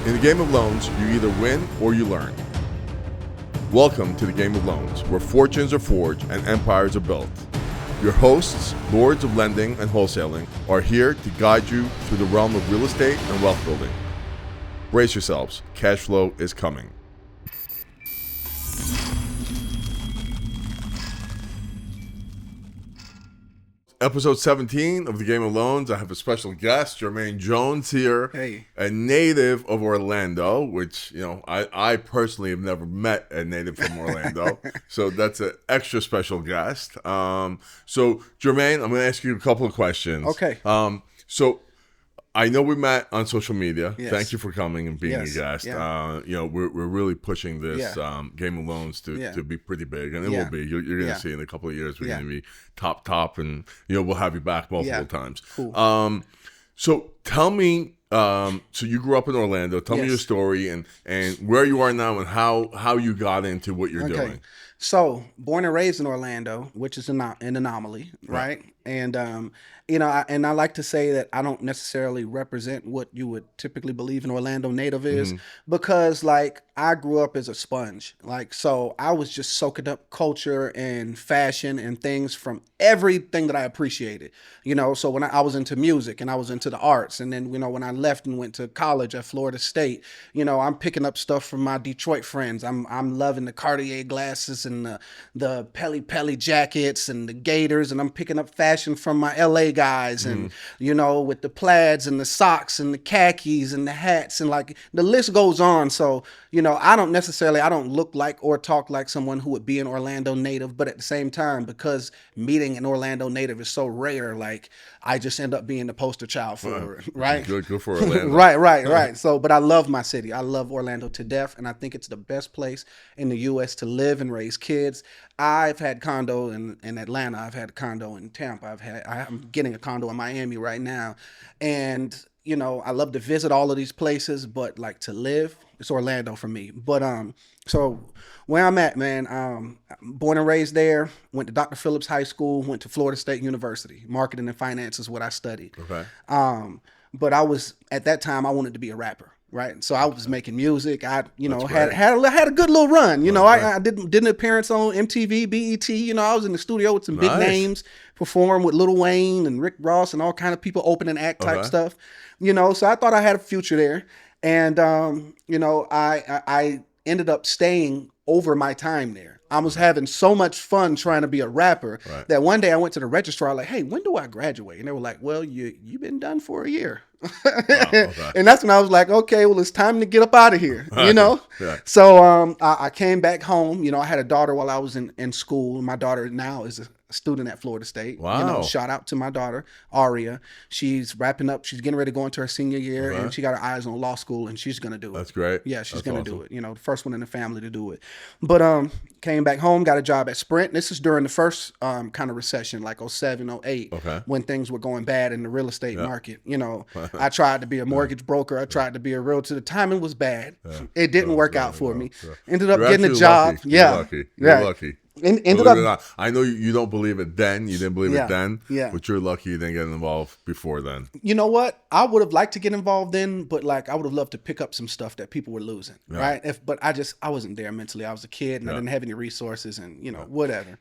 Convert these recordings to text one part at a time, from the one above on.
In the game of loans, you either win or you learn. Welcome to the game of loans, where fortunes are forged and empires are built. Your hosts, lords of lending and wholesaling, are here to guide you through the realm of real estate and wealth building. Brace yourselves, cash flow is coming. Episode 17 of the Game of Loans. I have a special guest, Jermaine Jones here. Hey. A native of Orlando, which, I personally have never met a native from Orlando. So that's an extra special guest. So, Jermaine, I'm going to ask you a couple of questions. Okay. So, I know we met on social media. Yes. Thank you for coming and being a Yes. guest. Yeah. We're really pushing this Yeah. Game of Loans to be pretty big, and it Yeah. will be. You're going to Yeah. see in a couple of years we're Yeah. going to be top, and we'll have you back multiple times. Cool. So tell me. So you grew up in Orlando. Tell me Yes. your story and where you are now and how you got into what you're doing. So, born and raised in Orlando, which is an anomaly, right? And I like to say that I don't necessarily represent what you would typically believe an Orlando native is, because I grew up as a sponge. So I was just soaking up culture and fashion and things from everything that I appreciated. So when I was into music and I was into the arts, and then when I left and went to college at Florida State, I'm picking up stuff from my Detroit friends. I'm loving the Cartier glasses and the Pelly jackets and the Gators, and I'm picking up fashion from my LA guys, and with the plaids and the socks and the khakis and the hats, and the list goes on. So I don't look like or talk like someone who would be an Orlando native, but at the same time, because meeting an Orlando native is so rare, I just end up being the poster child for it, right? Good for Orlando. Right. So, but I love my city. I love Orlando to death, and I think it's the best place in the U.S. to live and raise kids. I've had condo in Atlanta. I've had a condo in Tampa. I'm getting a condo in Miami right now, and I love to visit all of these places, but to live, it's Orlando for me. But so where I'm at, man, born and raised there, went to Dr. Phillips High School, went to Florida State University. Marketing and finance is what I studied. Okay. But at that time, I wanted to be a rapper. Right. So I was making music. I, That's had a good little run. Right. I did an appearance on MTV, BET. I was in the studio with some big names, performed with Lil Wayne and Rick Ross and all kind of people, opening act type stuff. So I thought I had a future there. And, I ended up staying over my time there. I was having so much fun trying to be a rapper that one day I went to the registrar like, hey, when do I graduate? And they were like, well, you've been done for a year. And that's when I was like, okay, well, it's time to get up out of here, Yeah. So I came back home. I had a daughter while I was in school. My daughter now is a student at Florida State. Wow. Shout out to my daughter, Aria. She's wrapping up. She's getting ready to go into her senior year, and she got her eyes on law school, and she's going to do it. That's great. Yeah, she's going to awesome. do it. The first one in the family to do it. But came back home, got a job at Sprint. This is during the first kind of recession, like 07, 08, when things were going bad in the real estate market. I tried to be a mortgage broker. I tried to be a realtor. The timing was bad. It didn't work out for me. Ended up getting a job. Lucky. Yeah. You're lucky. Ended up. I know you don't believe it then. You didn't believe it then. Yeah. But you're lucky you didn't get involved before then. You know what? I would have liked to get involved then, but I would have loved to pick up some stuff that people were losing, right? But I wasn't there mentally. I was a kid and I didn't have any resources and whatever.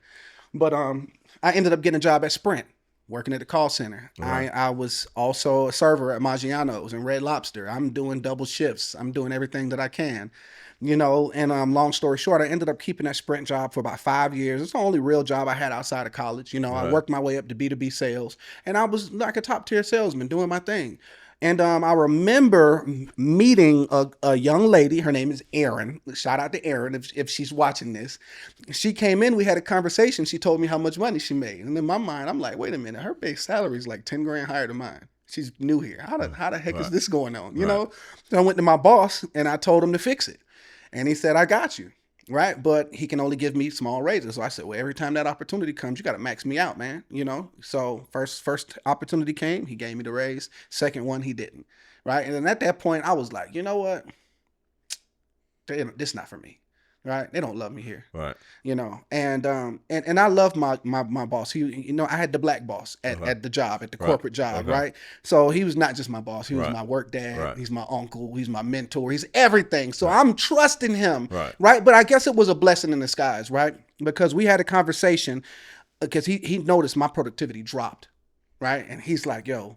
But I ended up getting a job at Sprint, working at the call center. I was also a server at Maggiano's and Red Lobster. I'm doing double shifts. I'm doing everything that I can. And long story short, I ended up keeping that Sprint job for about 5 years. It's the only real job I had outside of college. I worked my way up to B2B sales, and I was like a top tier salesman doing my thing. And I remember meeting a young lady. Her name is Erin. Shout out to Erin if she's watching this. She came in. We had a conversation. She told me how much money she made. And in my mind, I'm like, wait a minute. Her base salary is like 10 grand higher than mine. She's new here. How the heck is this going on? So I went to my boss and I told him to fix it. And he said, I got you. Right. But he can only give me small raises. So I said, well, every time that opportunity comes, you got to max me out, man. So first opportunity came, he gave me the raise. Second one, he didn't. Right. And then at that point, I was like, you know what? This is not for me. right? They don't love me here. Right. And I love my boss. I had the black boss at the job, at the corporate job, right? So he was not just my boss. He was my work dad. Right. He's my uncle. He's my mentor. He's everything. So Right. I'm trusting him, right? But I guess it was a blessing in disguise, right? Because we had a conversation because he noticed my productivity dropped, right? And he's like, yo,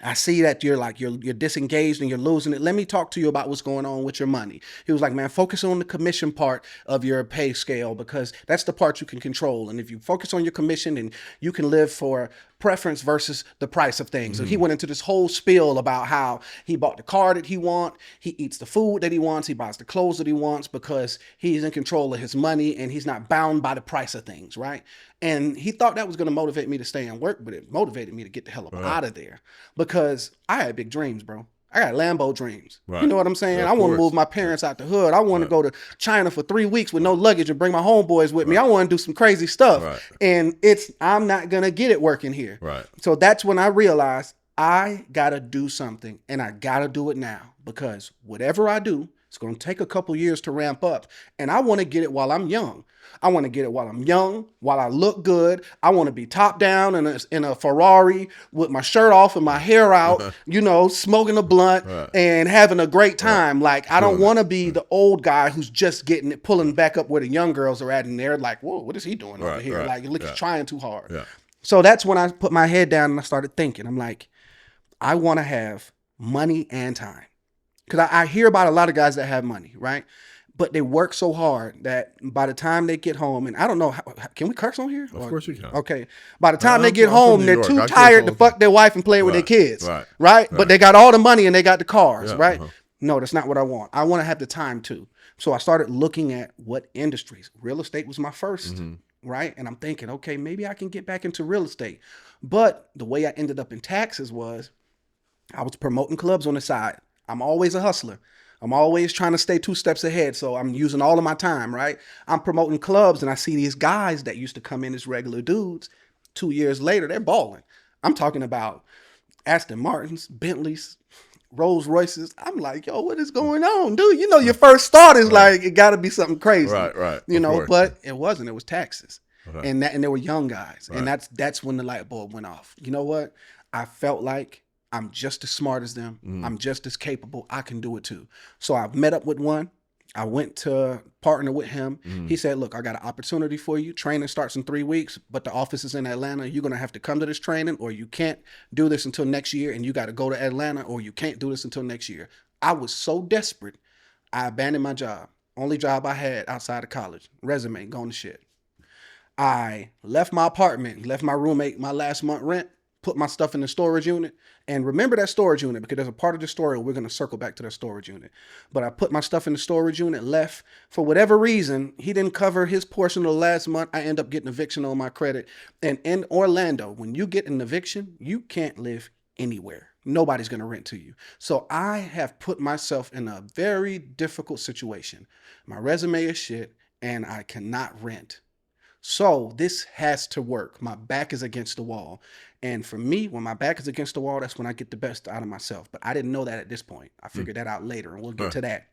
I see that you're disengaged and you're losing it. Let me talk to you about what's going on with your money. He was like, man, focus on the commission part of your pay scale because that's the part you can control. And if you focus on your commission, and you can live for preference versus the price of things. So he went into this whole spiel about how he bought the car that he wants, he eats the food that he wants, he buys the clothes that he wants because he's in control of his money and he's not bound by the price of things, right? And he thought that was going to motivate me to stay and work, but it motivated me to get the hell up out of there because I had big dreams, bro. I got Lambo dreams. Right. You know what I'm saying? I want to move my parents out the hood. I want to go to China for 3 weeks with no luggage and bring my homeboys with me. I want to do some crazy stuff. Right. And I'm not going to get it working here. Right. So that's when I realized I got to do something, and I got to do it now because whatever I do, it's going to take a couple years to ramp up. And I want to get it while I'm young. I want to get it while I'm young, while I look good. I want to be top down in a Ferrari with my shirt off and my hair out, smoking a blunt and having a great time. Like, I don't want to be the old guy who's just getting it, pulling back up where the young girls are at, and they're like, whoa, what is he doing over here? Like, look, he's trying too hard. Yeah. So that's when I put my head down and I started thinking. I'm like, I want to have money and time. Because I hear about a lot of guys that have money, right? But they work so hard that by the time they get home, and I don't know, can we curse on here? Of course we can. Okay. By the time they get home, they're too tired to fuck their wife and play with their kids, right? But they got all the money and they got the cars, right? No, that's not what I want. I want to have the time too. So I started looking at what industries. Real estate was my first, right? And I'm thinking, okay, maybe I can get back into real estate. But the way I ended up in taxes was I was promoting clubs on the side. I'm always a hustler. I'm always trying to stay 2 steps ahead. So I'm using all of my time, right? I'm promoting clubs and I see these guys that used to come in as regular dudes. 2 years later, they're balling. I'm talking about Aston Martins, Bentleys, Rolls Royces. I'm like, yo, what is going on, dude? Your first thought is like, it got to be something crazy. Right. But it wasn't. It was taxes. And they were young guys. And that's when the light bulb went off. You know what? I felt like I'm just as smart as them. I'm just as capable. I can do it too. So I met up with one. I went to partner with him. He said, look, I got an opportunity for you. Training starts in 3 weeks, but the office is in Atlanta. You're going to have to come to this training or you can't do this until next year, and you got to go to Atlanta or you can't do this until next year. I was so desperate, I abandoned my job. Only job I had outside of college. Resume, gone to shit. I left my apartment, left my roommate my last month rent, put my stuff in the storage unit. And remember that storage unit because there's a part of the story we're going to circle back to that storage unit. But I put my stuff in the storage unit, left. For whatever reason, he didn't cover his portion of the last month. I end up getting eviction on my credit. And in Orlando, when you get an eviction, you can't live anywhere. Nobody's going to rent to you. So I have put myself in a very difficult situation. My resume is shit and I cannot rent. So this has to work. My back is against the wall. And for me, when my back is against the wall, that's when I get the best out of myself. But I didn't know that at this point. I figured that out later, and we'll get to that.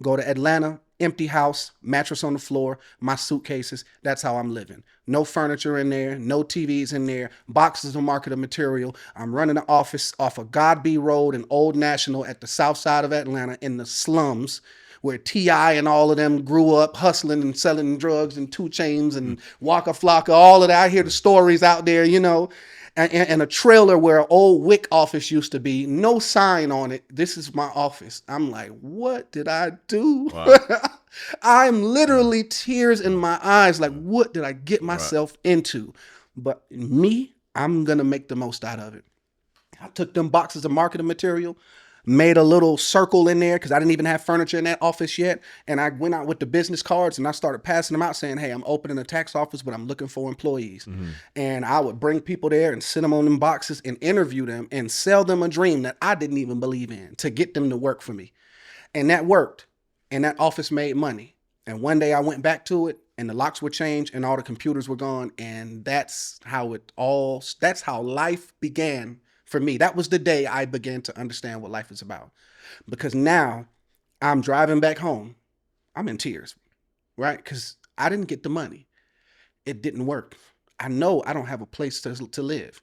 Go to Atlanta, empty house, mattress on the floor, my suitcases. That's how I'm living. No furniture in there, no TVs in there, boxes of marketing material. I'm running an office off of Godby Road and Old National at the south side of Atlanta in the slums, where T.I. and all of them grew up hustling and selling drugs and 2 Chainz and Waka Flocka, all of that. I hear the stories out there, and a trailer where an old WIC office used to be, no sign on it. This is my office. I'm like, what did I do? Wow. I'm literally tears in my eyes. Like, what did I get myself into? But me, I'm going to make the most out of it. I took them boxes of marketing material, made a little circle in there because I didn't even have furniture in that office yet. And I went out with the business cards and I started passing them out saying, hey, I'm opening a tax office, but I'm looking for employees. And I would bring people there and sit them on them boxes and interview them and sell them a dream that I didn't even believe in to get them to work for me. And that worked. And that office made money. And one day I went back to it and the locks were changed and all the computers were gone. And that's how life began. For me, that was the day I began to understand what life is about. Because now I'm driving back home. I'm in tears. right? Because I didn't get the money. It didn't work. I know I don't have a place to live.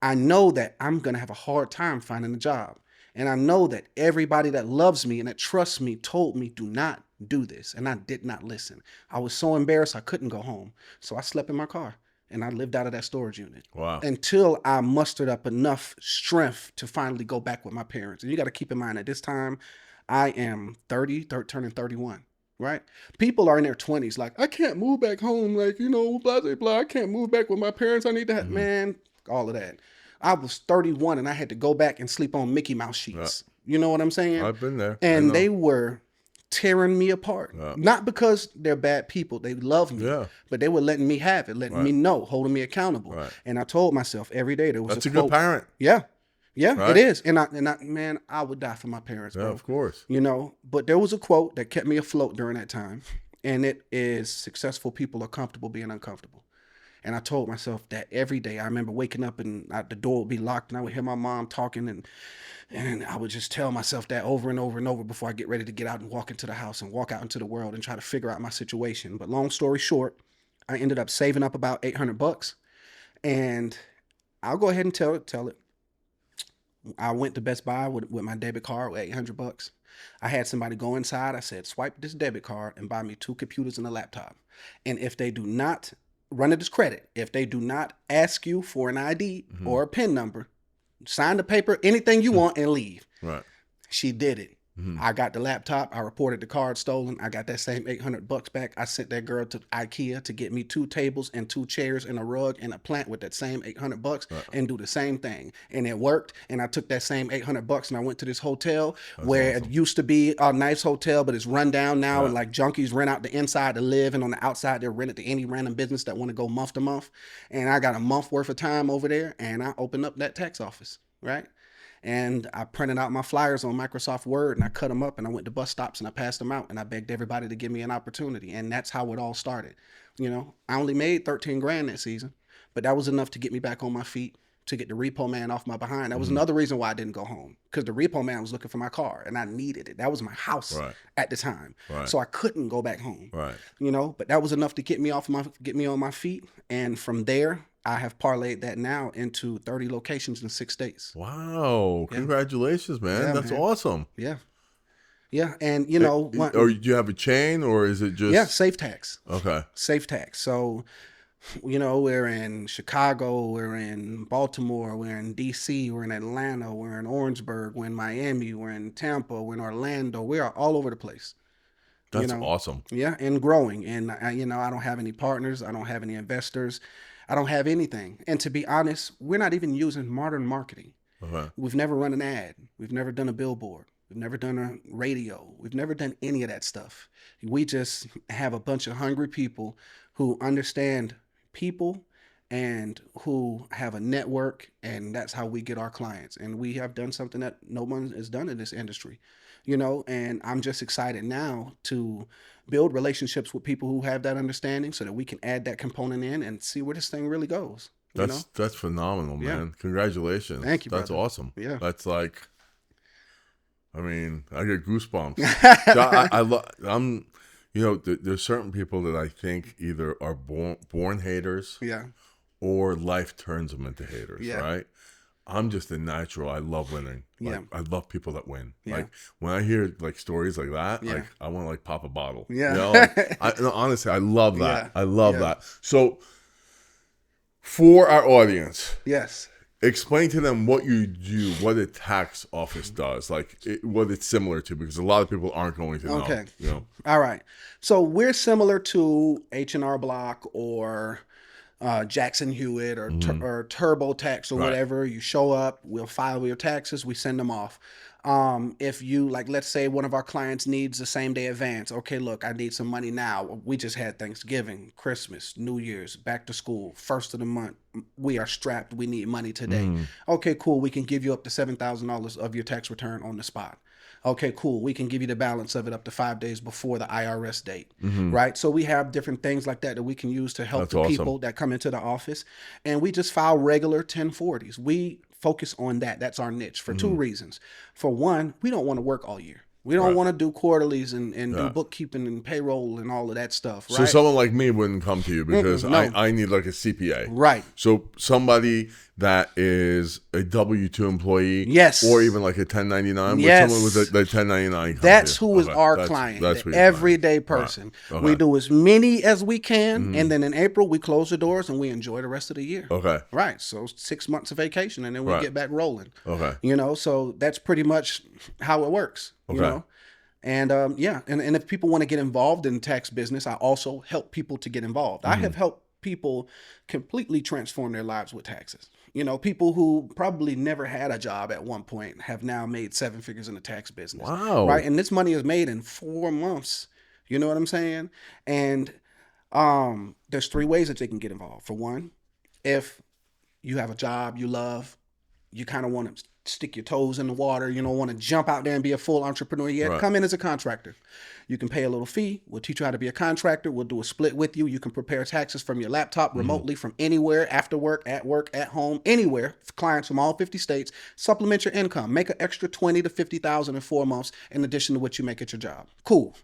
I know that I'm going to have a hard time finding a job. And I know that everybody that loves me and that trusts me told me, do not do this. And I did not listen. I was so embarrassed I couldn't go home. So I slept in my car and I lived out of that storage unit. Wow. Until I mustered up enough strength to finally go back with my parents. And you got to keep in mind at this time, I am 30, turning 31. Right? People are in their 20s like, I can't move back home. Like, you know, blah, blah, blah. I can't move back with my parents. I need to have, man, all of that. I was 31 and I had to go back and sleep on Mickey Mouse sheets. You know what I'm saying? I've been there. And they were tearing me apart. Not because they're bad people. They love me. But they were letting me have it, letting me know, holding me accountable. And I told myself every day there was That's a good parent. Yeah, it is. And I, man, I would die for my parents, bro. Yeah, of course. You know, but there was a quote that kept me afloat during that time. And it is, successful people are comfortable being uncomfortable. And I told myself that every day. I remember waking up and the door would be locked and I would hear my mom talking and I would just tell myself that over and over and over before I get ready to get out and walk into the house and walk out into the world and try to figure out my situation. But long story short, I ended up saving up about $800 and I'll go ahead and tell it. I went to Best Buy with my debit card with $800. I had somebody go inside. I said, swipe this debit card and buy me 2 computers and a laptop. And if they do not run it as credit, if they do not ask you for an ID or a PIN number, sign the paper, anything you want, and leave. Right. She did it. I got the laptop. I reported the card stolen. I got that same $800 back. I sent that girl to IKEA to get me 2 tables and 2 chairs and a rug and a plant with that same $800 and do the same thing. And it worked. And I took that same $800 and I went to this hotel where it used to be a nice hotel, but it's run down now. And like junkies rent out the inside to live. And on the outside, they're rented to any random business that want to go month to month. And I got a month worth of time over there. And I opened up that tax office, right? And I printed out my flyers on Microsoft Word and I cut them up and I went to bus stops and I passed them out and I begged everybody to give me an opportunity. And that's how it all started. You know, I only made 13 grand that season, but that was enough to get me back on my feet, to get the repo man off my behind. That was another reason why I didn't go home, because the repo man was looking for my car and I needed it. That was my house at the time. So I couldn't go back home, you know, but that was enough to get me on my feet. And from there, I have parlayed that now into 30 locations in 6 states. Wow. Congratulations, man. That's awesome. Yeah. And you know, or do you have a chain or is it just? Yeah, Safe Tax. Okay. Safe Tax. So, you know, we're in Chicago, we're in Baltimore, we're in DC, we're in Atlanta, we're in Orangeburg, we're in Miami, we're in Tampa, we're in Orlando. We are all over the place. That's awesome. Yeah, and growing. And you know, I don't have any partners, I don't have any investors. I don't have anything. And to be honest, we're not even using modern marketing. We've never run an ad. We've never done a billboard. We've never done a radio. We've never done any of that stuff. We just have a bunch of hungry people who understand people and who have a network, and that's how we get our clients. And we have done something that no one has done in this industry, you know, and I'm just excited now to build relationships with people who have that understanding so that we can add that component in and see where this thing really goes. That's phenomenal, man. Congratulations. Thank you, That's brother. awesome. Yeah. That's like, I mean, I get goosebumps. I'm, you know, there's certain people that I think either are born haters or life turns them into haters, right? I'm just a natural. I love winning. Like, I love people that win. Like when I hear like stories like that, like I want to like pop a bottle. You know, like, no, honestly, I love that. I love that. So for our audience, explain to them what you do, what a tax office does, like what it's similar to, because a lot of people aren't going to know. Okay. You know? All right. So we're similar to H&R Block or Jackson Hewitt or TurboTax or whatever. You show up, we'll file your taxes, we send them off. If you, like, let's say one of our clients needs the same day advance. Okay, look, I need some money now. We just had Thanksgiving, Christmas, New Year's, back to school, first of the month. We are strapped. We need money today. Okay, cool. We can give you up to $7,000 of your tax return on the spot. Okay, cool. We can give you the balance of it up to 5 days before the IRS date, right? So we have different things like that we can use to help people that come into the office. And we just file regular 1040s. We focus on that. That's our niche for 2 reasons. For one, we don't want to work all year. We don't want to do quarterlies and do bookkeeping and payroll and all of that stuff, right? So someone like me wouldn't come to you because no. I need like a CPA. Right. So somebody that is a W-2 employee, yes, or even like a 1099, yes, someone with a 1099 that's who is our client, the everyday person. Right. Okay. We do as many as we can, and then in April we close the doors and we enjoy the rest of the year. Okay. Right. So 6 months of vacation and then we get back rolling. Okay. You know, so that's pretty much how it works. Okay. You know? And and if people want to get involved in tax business, I also help people to get involved. I have helped people completely transform their lives with taxes. You know, people who probably never had a job at one point have now made 7 figures in the tax business. Wow. Right. And this money is made in 4 months. You know what I'm saying? And there's 3 ways that they can get involved. For one, if you have a job you love, you kind of want to stick your toes in the water, you don't want to jump out there and be a full entrepreneur yet, come in as a contractor. You can pay a little fee. We'll teach you how to be a contractor. We'll do a split with you. You can prepare taxes from your laptop remotely from anywhere, after work, at home, anywhere. Clients from all 50 states. Supplement your income. Make an extra $20,000 to $50,000 in 4 months in addition to what you make at your job. Cool.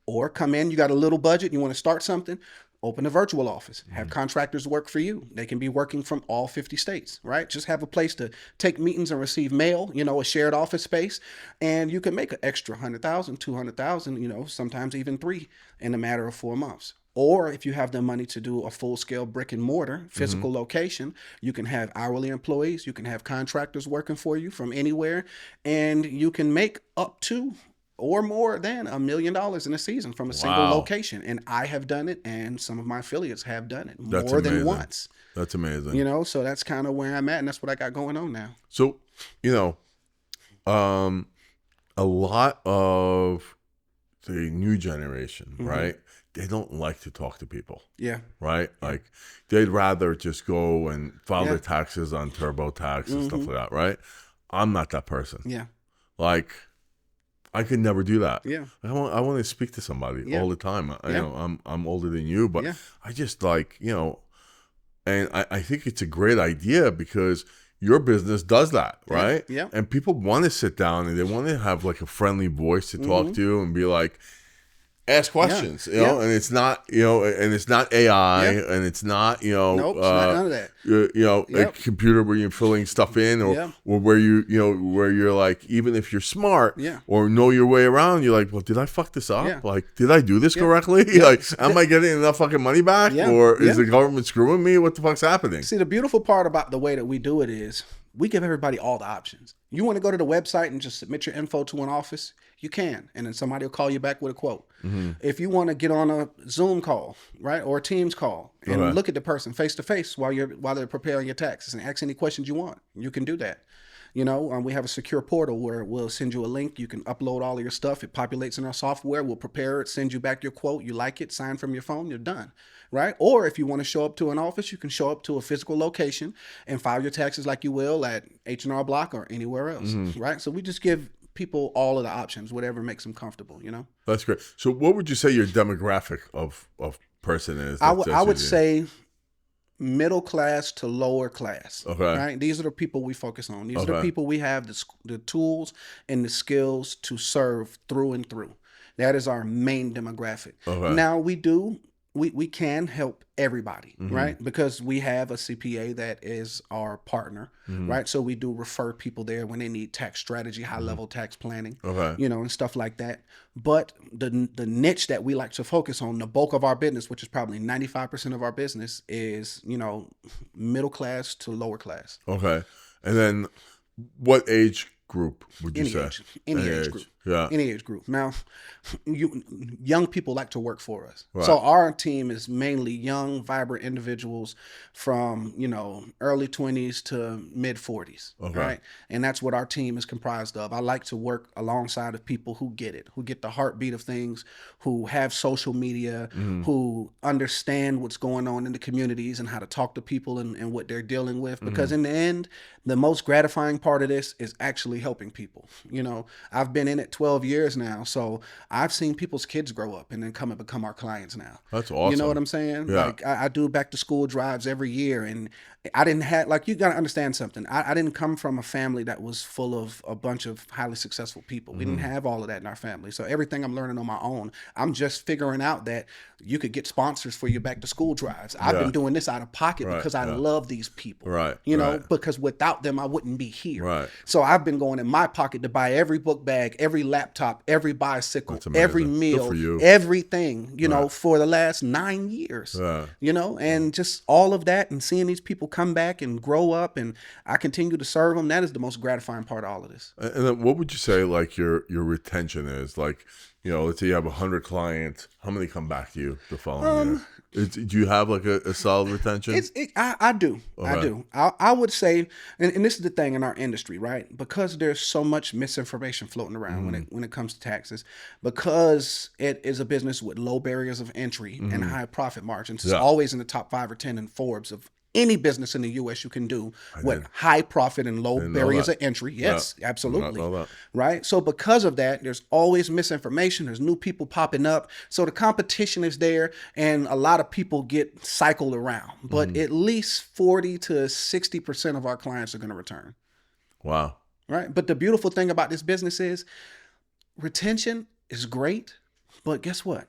Or come in, you got a little budget, you want to start something. Open a virtual office. Have contractors work for you. They can be working from all 50 states, right? Just have a place to take meetings and receive mail, you know, a shared office space. And you can make an extra $100,000, $200,000, you know, sometimes even 3 in a matter of 4 months. Or if you have the money to do a full-scale brick and mortar physical location, you can have hourly employees. You can have contractors working for you from anywhere. And you can make up to or more than $1 million in a season from a single location. And I have done it, and some of my affiliates have done it more than once. That's amazing. You know, so that's kind of where I'm at, and that's what I got going on now. So, you know, a lot of the new generation, right? They don't like to talk to people. Yeah. Right? Like, they'd rather just go and file their taxes on TurboTax and stuff like that, right? I'm not that person. Yeah. Like, I could never do that. Yeah, I want to speak to somebody all the time. You know, I'm older than you, but I just like, you know, and I think it's a great idea because your business does that, right? Yeah. And people want to sit down and they want to have like a friendly voice to talk to and be like, ask questions, you know, and it's not, you know, and it's not AI and it's not, you know, nope, it's not none of that. You know, a computer where you're filling stuff in or where you know, where you're like, even if you're smart or know your way around, you're like, well, did I fuck this up? Yeah. Like, did I do this correctly? Like, am I getting enough fucking money back or is the government screwing me? What the fuck's happening? See, the beautiful part about the way that we do it is we give everybody all the options. You want to go to the website and just submit your info to an office, you can, and then somebody will call you back with a quote. If you want to get on a Zoom call, right, or a Teams call, and look at the person face to face while they're preparing your taxes and ask any questions you want, you can do that. You know, we have a secure portal where we'll send you a link. You can upload all of your stuff. It populates in our software. We'll prepare it, send you back your quote. You like it, sign from your phone, you're done, right? Or if you want to show up to an office, you can show up to a physical location and file your taxes like you will at H&R Block or anywhere else, right? So we just give people all of the options, whatever makes them comfortable, you know? That's great. So what would you say your demographic of person is? I would say middle class to lower class. Okay. Right? These are the people we focus on. These are the people we have the tools and the skills to serve through and through. That is our main demographic. Okay. Now we can help everybody, right? Because we have a CPA that is our partner, right? So we do refer people there when they need tax strategy, high level tax planning, you know, and stuff like that. But the niche that we like to focus on, the bulk of our business, which is probably 95% of our business, is, you know, middle class to lower class. Okay. And then what age group would you say? Any age group. Yeah. Any age group. Now, young people like to work for us. Right. So our team is mainly young, vibrant individuals from, you know, early 20s to mid 40s. Okay. Right. And that's what our team is comprised of. I like to work alongside of people who get it, who get the heartbeat of things, who have social media, who understand what's going on in the communities and how to talk to people and what they're dealing with. Because in the end, the most gratifying part of this is actually actually helping people. I've been in it 12 years now, so I've seen people's kids grow up and then come and become our clients now. That's awesome. You know what I'm saying? Yeah. Like I do back to school drives every year, and I didn't have, like, you got to understand something. I didn't come from a family that was full of a bunch of highly successful people. We didn't have all of that in our family. So everything I'm learning on my own, I'm just figuring out that you could get sponsors for your back to school drives. I've been doing this out of pocket because I love these people. Right. Because without them, I wouldn't be here. Right. So I've been going in my pocket to buy every book bag, every laptop, every bicycle, every meal, everything, for the last 9 years. And just all of that, and seeing these people come back and grow up, and I continue to serve them. That is the most gratifying part of all of this. And then what would you say, like, your retention is? Like, let's say you have 100 clients. How many come back to you the following year? Do you have like a solid retention? I do. Okay. I do. I would say, and this is the thing in our industry, right? Because there's so much misinformation floating around when it comes to taxes, because it is a business with low barriers of entry and high profit margins. It's always in the top 5 or 10 in Forbes of any business in the U.S. you can do with high profit and low barriers of entry. Yes, absolutely. Right? So because of that, there's always misinformation. There's new people popping up. So the competition is there, and a lot of people get cycled around. But at least 40 to 60% of our clients are going to return. Wow. Right? But the beautiful thing about this business is retention is great, but guess what?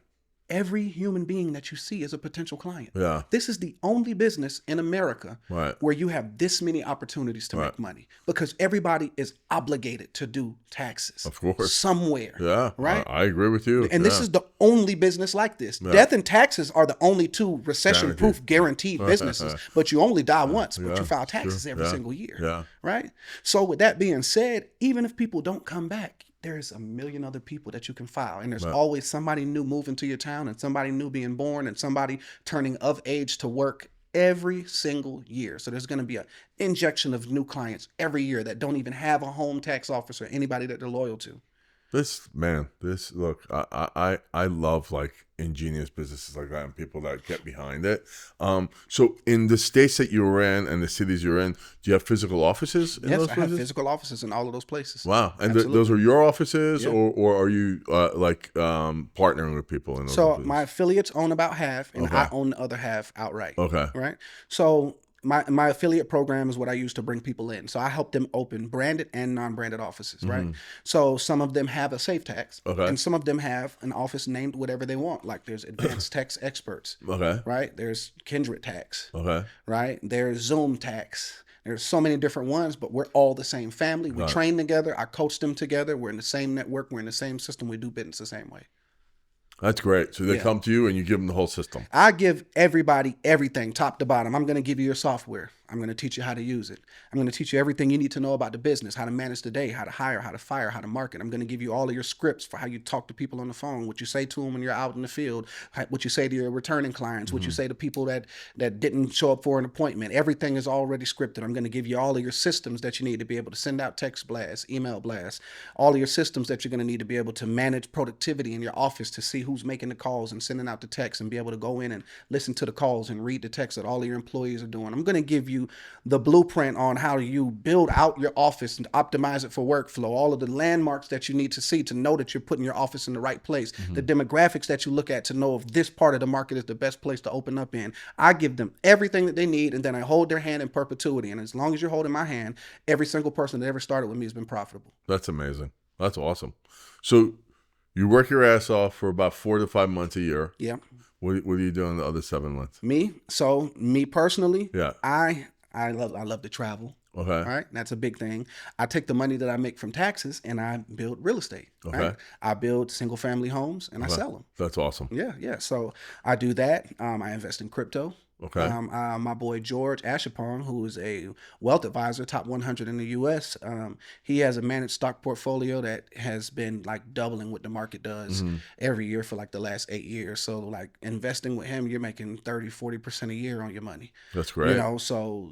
Every human being that you see is a potential client. Yeah. This is the only business in America where you have this many opportunities to make money, because everybody is obligated to do taxes. Of course. Somewhere. Yeah. Right? I agree with you. And this is the only business like this. Yeah. Death and taxes are the only two recession-proof guaranteed businesses, but you only die once, but you file taxes every single year. Yeah. Right? So with that being said, even if people don't come back, there's a million other people that you can file. And there's always somebody new moving to your town, and somebody new being born, and somebody turning of age to work every single year. So there's going to be an injection of new clients every year that don't even have a home tax office or anybody that they're loyal to. Look, I love like ingenious businesses like that and people that get behind it. So in the states that you were in and the cities you're in, do you have physical offices in those places? Yes, I have physical offices in all of those places. Wow. And those are your offices, or are you partnering with people in those offices? My affiliates own about half, and I own the other half outright. Okay. Right? So my affiliate program is what I use to bring people in. So I help them open branded and non-branded offices, right? So some of them have a safe tax, and some of them have an office named whatever they want. Like there's advanced tax experts, right? There's Kindred tax, right? There's Zoom tax. There's so many different ones, but we're all the same family. We train together. I coach them together. We're in the same network. We're in the same system. We do business the same way. That's great. So they come to you and you give them the whole system. I give everybody everything, top to bottom. I'm going to give you your software. I'm going to teach you how to use it. I'm going to teach you everything you need to know about the business, how to manage the day, how to hire, how to fire, how to market. I'm going to give you all of your scripts for how you talk to people on the phone, what you say to them when you're out in the field, what you say to your returning clients, what you say to people that didn't show up for an appointment. Everything is already scripted. I'm going to give you all of your systems that you need to be able to send out text blasts, email blasts, all of your systems that you're going to need to be able to manage productivity in your office, to see who's making the calls and sending out the texts, and be able to go in and listen to the calls and read the text that all of your employees are doing. I'm going to give you the blueprint on how you build out your office and optimize it for workflow, all of the landmarks that you need to see to know that you're putting your office in the right place, the demographics that you look at to know if this part of the market is the best place to open up in. I give them everything that they need, and then I hold their hand in perpetuity. And as long as you're holding my hand, every single person that ever started with me has been profitable. That's amazing. That's awesome. So you work your ass off for about 4 to 5 months a year. Yeah. What are you doing the other 7 months? Me personally, yeah. I love to travel. Okay. All right. That's a big thing. I take the money that I make from taxes and I build real estate. Okay. Right? I build single family homes and I sell them. That's awesome. Yeah. So I do that. I invest in crypto. Okay. My boy George Ashapong, who is a wealth advisor, top 100 in the U.S., he has a managed stock portfolio that has been like doubling what the market does every year for like the last 8 years. So like investing with him, you're making 30-40% a year on your money. That's great. So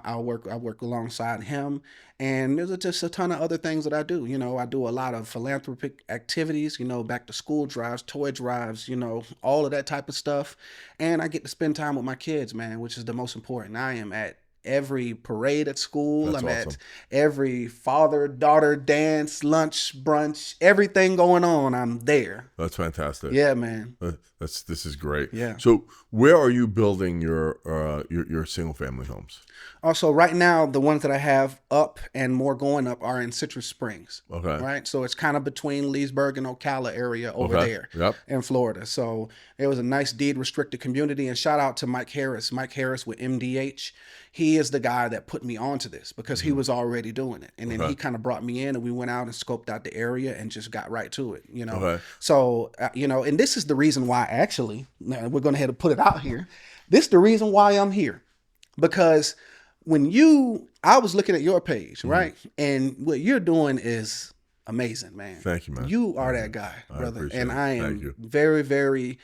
I work alongside him, and there's just a ton of other things that I do. I do a lot of philanthropic activities, back to school drives, toy drives, all of that type of stuff. And I get to spend time with my kids, man, which is the most important. I am at every parade at school. That's I'm awesome. at every father-daughter dance, lunch, brunch, everything going on. I'm there. That's fantastic. Yeah, man. This is great. Yeah. So where are you building your single family homes? Also, right now, the ones that I have up and more going up are in Citrus Springs. Okay. Right. So it's kind of between Leesburg and Ocala area over there in Florida. So it was a nice deed restricted community. And shout out to Mike Harris. Mike Harris with MDH. He is the guy that put me onto this because he was already doing it. And then he kind of brought me in and we went out and scoped out the area and just got right to it, you know. Okay. So, you know, and this is the reason why actually, now we're going to have to put it out here. This is the reason why I'm here. Because I was looking at your page, right? And what you're doing is amazing, man. Thank you, man. You are that guy, brother. And I am you. very, very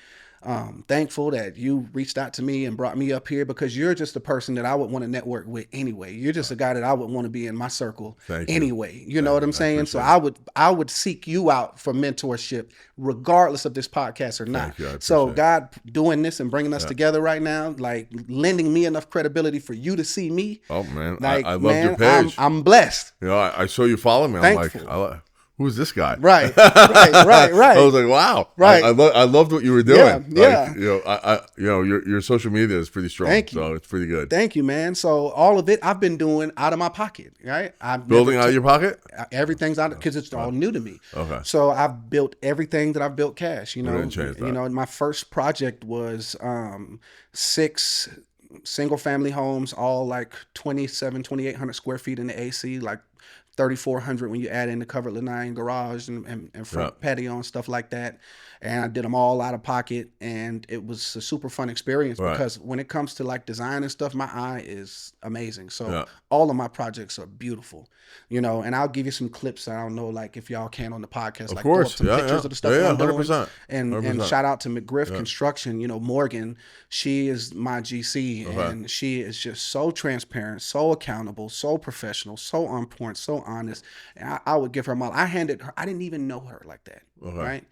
thankful that you reached out to me and brought me up here because you're just a person that I would want to network with anyway. You're just a guy that I would want to be in my circle anyway. You know what I'm saying? So I would seek you out for mentorship regardless of this podcast or not. So God doing this and bringing us together right now, like lending me enough credibility for you to see me. Oh man, like, I loved your page. I'm blessed. You know, I saw you follow me. Thankful. I'm like, who's this guy? Right. I was like, wow. Right. I loved what you were doing. Yeah. Like, you know, your social media is pretty strong. Thank you. So it's pretty good. Thank you, man. So all of it I've been doing out of my pocket, right? Building out of your pocket? Everything's out because it's all new to me. Okay. So I've built everything that I've built cash. You know, my first project was 6 single family homes, all like 2,800 square feet in the AC, like 3,400 when you add in the covered lanai garage and front patio and stuff like that. And I did them all out of pocket, and it was a super fun experience because when it comes to like design and stuff, my eye is amazing. So all of my projects are beautiful, you know. And I'll give you some clips. I don't know, like if y'all can on the podcast, like pull up some pictures of the stuff I'm doing. 100%. And shout out to McGriff Construction. You know, Morgan, she is my GC, and she is just so transparent, so accountable, so professional, so on point, so honest. And I would give her my. I didn't even know her like that, right?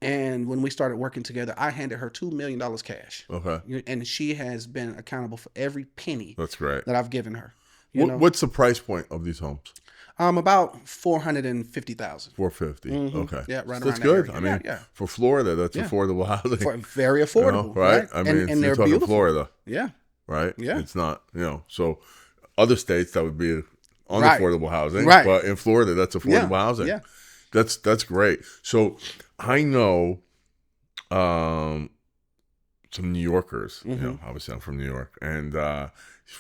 And when we started working together, I handed her $2 million cash. Okay. And she has been accountable for every penny. That's great. That I've given her. What's the price point of these homes? About $450,000. $450,000. Okay. Yeah, right. That's around good. That I mean, for Florida, that's affordable housing. Very affordable, right? I mean, and they're talking beautiful. Florida. Yeah. Right. Yeah. It's not, so other states that would be unaffordable housing, but in Florida, that's affordable housing. Yeah. That's great. So I know some New Yorkers, obviously I'm from New York, and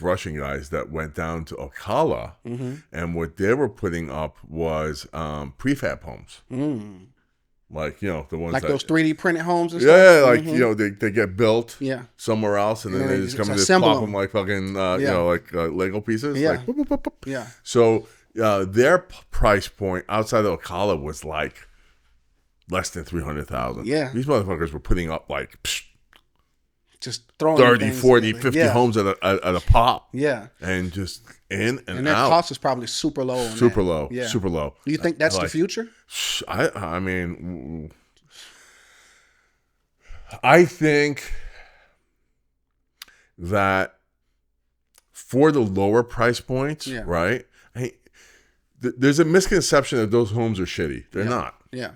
Russian guys that went down to Ocala, and what they were putting up was prefab homes. Like, the ones like that, those 3D printed homes and stuff? Like, they get built somewhere else, and then they just come and just plop them like fucking, like Lego pieces. Yeah. Like, boop, boop, boop, boop. Yeah. So their price point outside of Ocala was like less than $300,000. Yeah. These motherfuckers were putting up like just throwing 30, 40, 50 homes at a pop. Yeah. And just in and their out. cost is probably super low. Super low. Yeah. Super low. Do you think that's the future? I mean, I think that for the lower price points, right? There's a misconception that those homes are shitty. They're not. Yeah.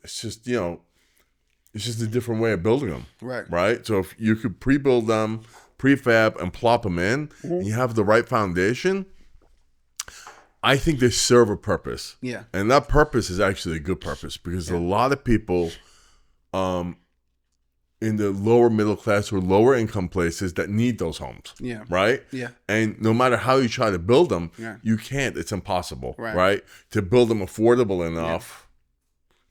It's just, it's just a different way of building them. Right. Right? So if you could pre-build them, prefab, and plop them in, and you have the right foundation, I think they serve a purpose. Yeah. And that purpose is actually a good purpose because a lot of people in the lower middle class or lower income places that need those homes. Yeah. Right? Yeah. And no matter how you try to build them, you can't. It's impossible. Right? To build them affordable enough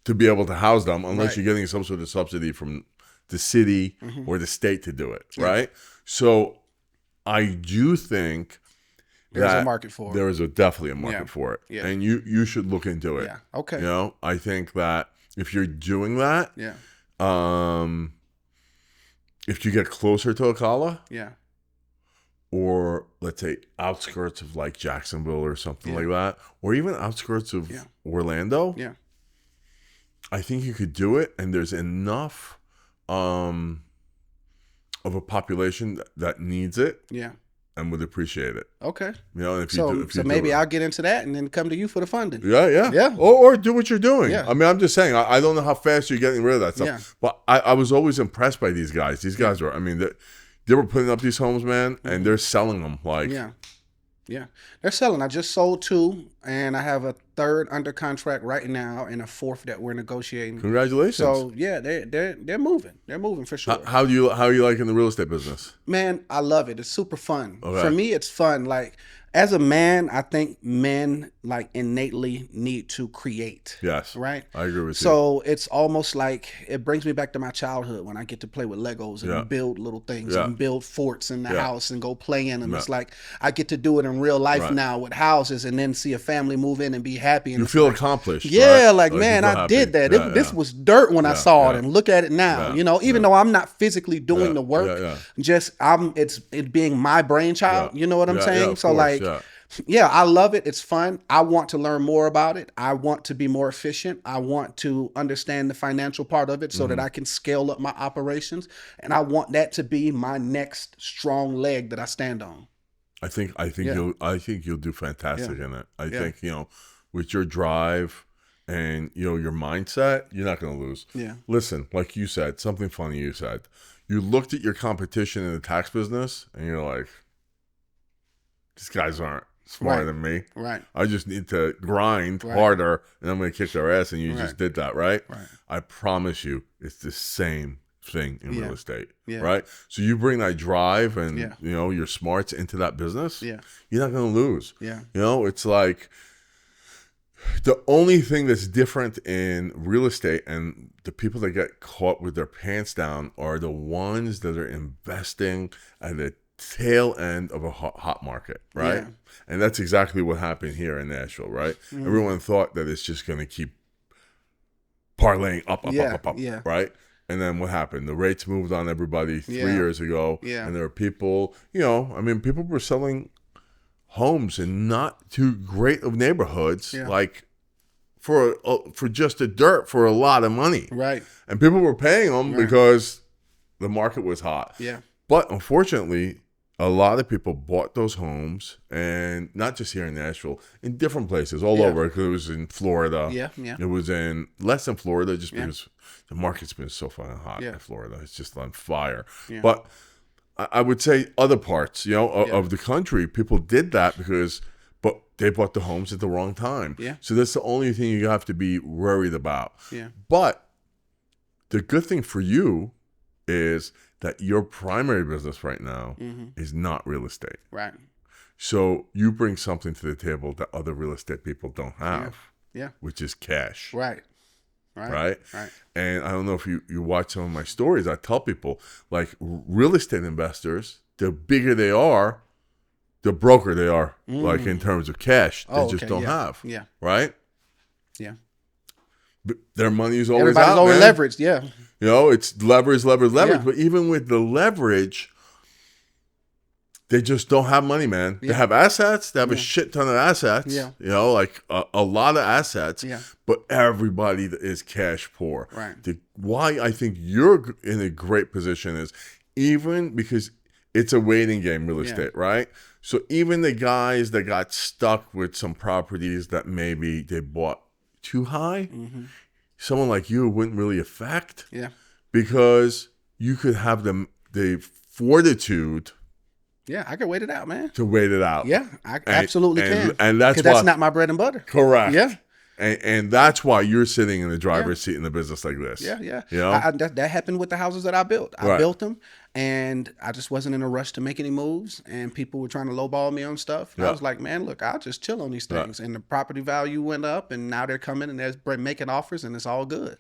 to be able to house them unless you're getting some sort of subsidy from the city or the state to do it. Right? So I do think there's a market for it. There is definitely a market for it. Yeah. And you should look into it. Yeah. Okay. I think that if you're doing that, if you get closer to Ocala, or let's say outskirts of like Jacksonville or something like that, or even outskirts of Orlando, I think you could do it, and there's enough of a population that needs it. Yeah. and would appreciate it. Okay. You know, if So, you do, if so you do maybe it. I'll get into that and then come to you for the funding. Yeah. Yeah. Or do what you're doing. Yeah. I mean, I'm just saying, I don't know how fast you're getting rid of that stuff. Yeah. But I was always impressed by these guys. These guys were, I mean, they were putting up these homes, man, and they're selling them like. Yeah. They're selling. I just sold 2, and I have a 3rd under contract right now, and a 4th that we're negotiating. Congratulations. So yeah, they're moving. They're moving for sure. How are you liking the real estate business? Man, I love it. It's super fun. Okay. For me, it's fun. Like, as a man, I think men like innately need to create. Yes. Right? I agree with you. So it's almost like it brings me back to my childhood when I get to play with Legos and Yeah. build little things Yeah. and build forts in the Yeah. house and go play in them. Yeah. It's like I get to do it in real life Right. now with houses and then see a family move in and be happy. And You it's feel like, accomplished. yeah, right? like you man, feel I happy. did that. Yeah, This was dirt when I saw it, and look at it now. Yeah. You know, even though I'm not physically doing the work, just it being my brainchild. Yeah. You know what I'm Yeah, saying? of So course, like. yeah. Yeah, I love it. It's fun. I want to learn more about it. I want to be more efficient. I want to understand the financial part of it so that I can scale up my operations. And I want that to be my next strong leg that I stand on. I think you'll do fantastic in it. I think, with your drive and your mindset, you're not going to lose. Yeah. Listen, like you said, something funny you said. You looked at your competition in the tax business and you're like, these guys aren't smarter than me. Right. I just need to grind harder and I'm going to kick their ass, and you just did that, right? Right. I promise you it's the same thing in real estate, Yeah. right? So you bring that drive and your smarts into that business, Yeah. you're not going to lose. Yeah. It's like the only thing that's different in real estate and the people that get caught with their pants down are the ones that are investing at the tail end of a hot market, right? Yeah. And that's exactly what happened here in Nashville, right? Everyone thought that it's just going to keep parlaying up, Yeah. right? And then what happened? The rates moved on everybody 3 years ago. Yeah. And there were people, people were selling homes in not too great of neighborhoods, like for just the dirt for a lot of money. Right. And people were paying them because the market was hot. Yeah. But unfortunately, a lot of people bought those homes, and not just here in Nashville, in different places all over. Because it was in Florida. Yeah. It was in less than Florida, just because the market's been so fucking hot in Florida. It's just on fire. Yeah. But I would say other parts, of the country, people did that but they bought the homes at the wrong time. Yeah. So that's the only thing you have to be worried about. Yeah. But the good thing for you is that your primary business right now is not real estate. Right. So you bring something to the table that other real estate people don't have. Yeah. Which is cash. Right. Right. And I don't know if you watch some of my stories. I tell people, like, real estate investors, the bigger they are, the broker they are, like in terms of cash. They just don't have. Yeah. Right? Yeah. But their money is always Everybody's out, over man. leveraged. Yeah. It's leverage. Yeah. But even with the leverage, they just don't have money, man. Yeah. They have assets. They have a shit ton of assets. Yeah. Like a lot of assets. Yeah. But everybody is cash poor. Right. Why I think you're in a great position is even because it's a waiting game, real estate, right? So even the guys that got stuck with some properties that maybe they bought too high, someone like you wouldn't really affect. Yeah. Because you could have the fortitude. Yeah, I can wait it out, man. To wait it out. Yeah, I absolutely can. And that's why, that's not my bread and butter. Correct. Yeah. And that's why you're sitting in the driver's seat in a business like this. Yeah. That happened with the houses that I built. I built them, and I just wasn't in a rush to make any moves, and people were trying to lowball me on stuff. And I was like, man, look, I'll just chill on these things. And the property value went up, and now they're coming and they're making offers, and it's all good.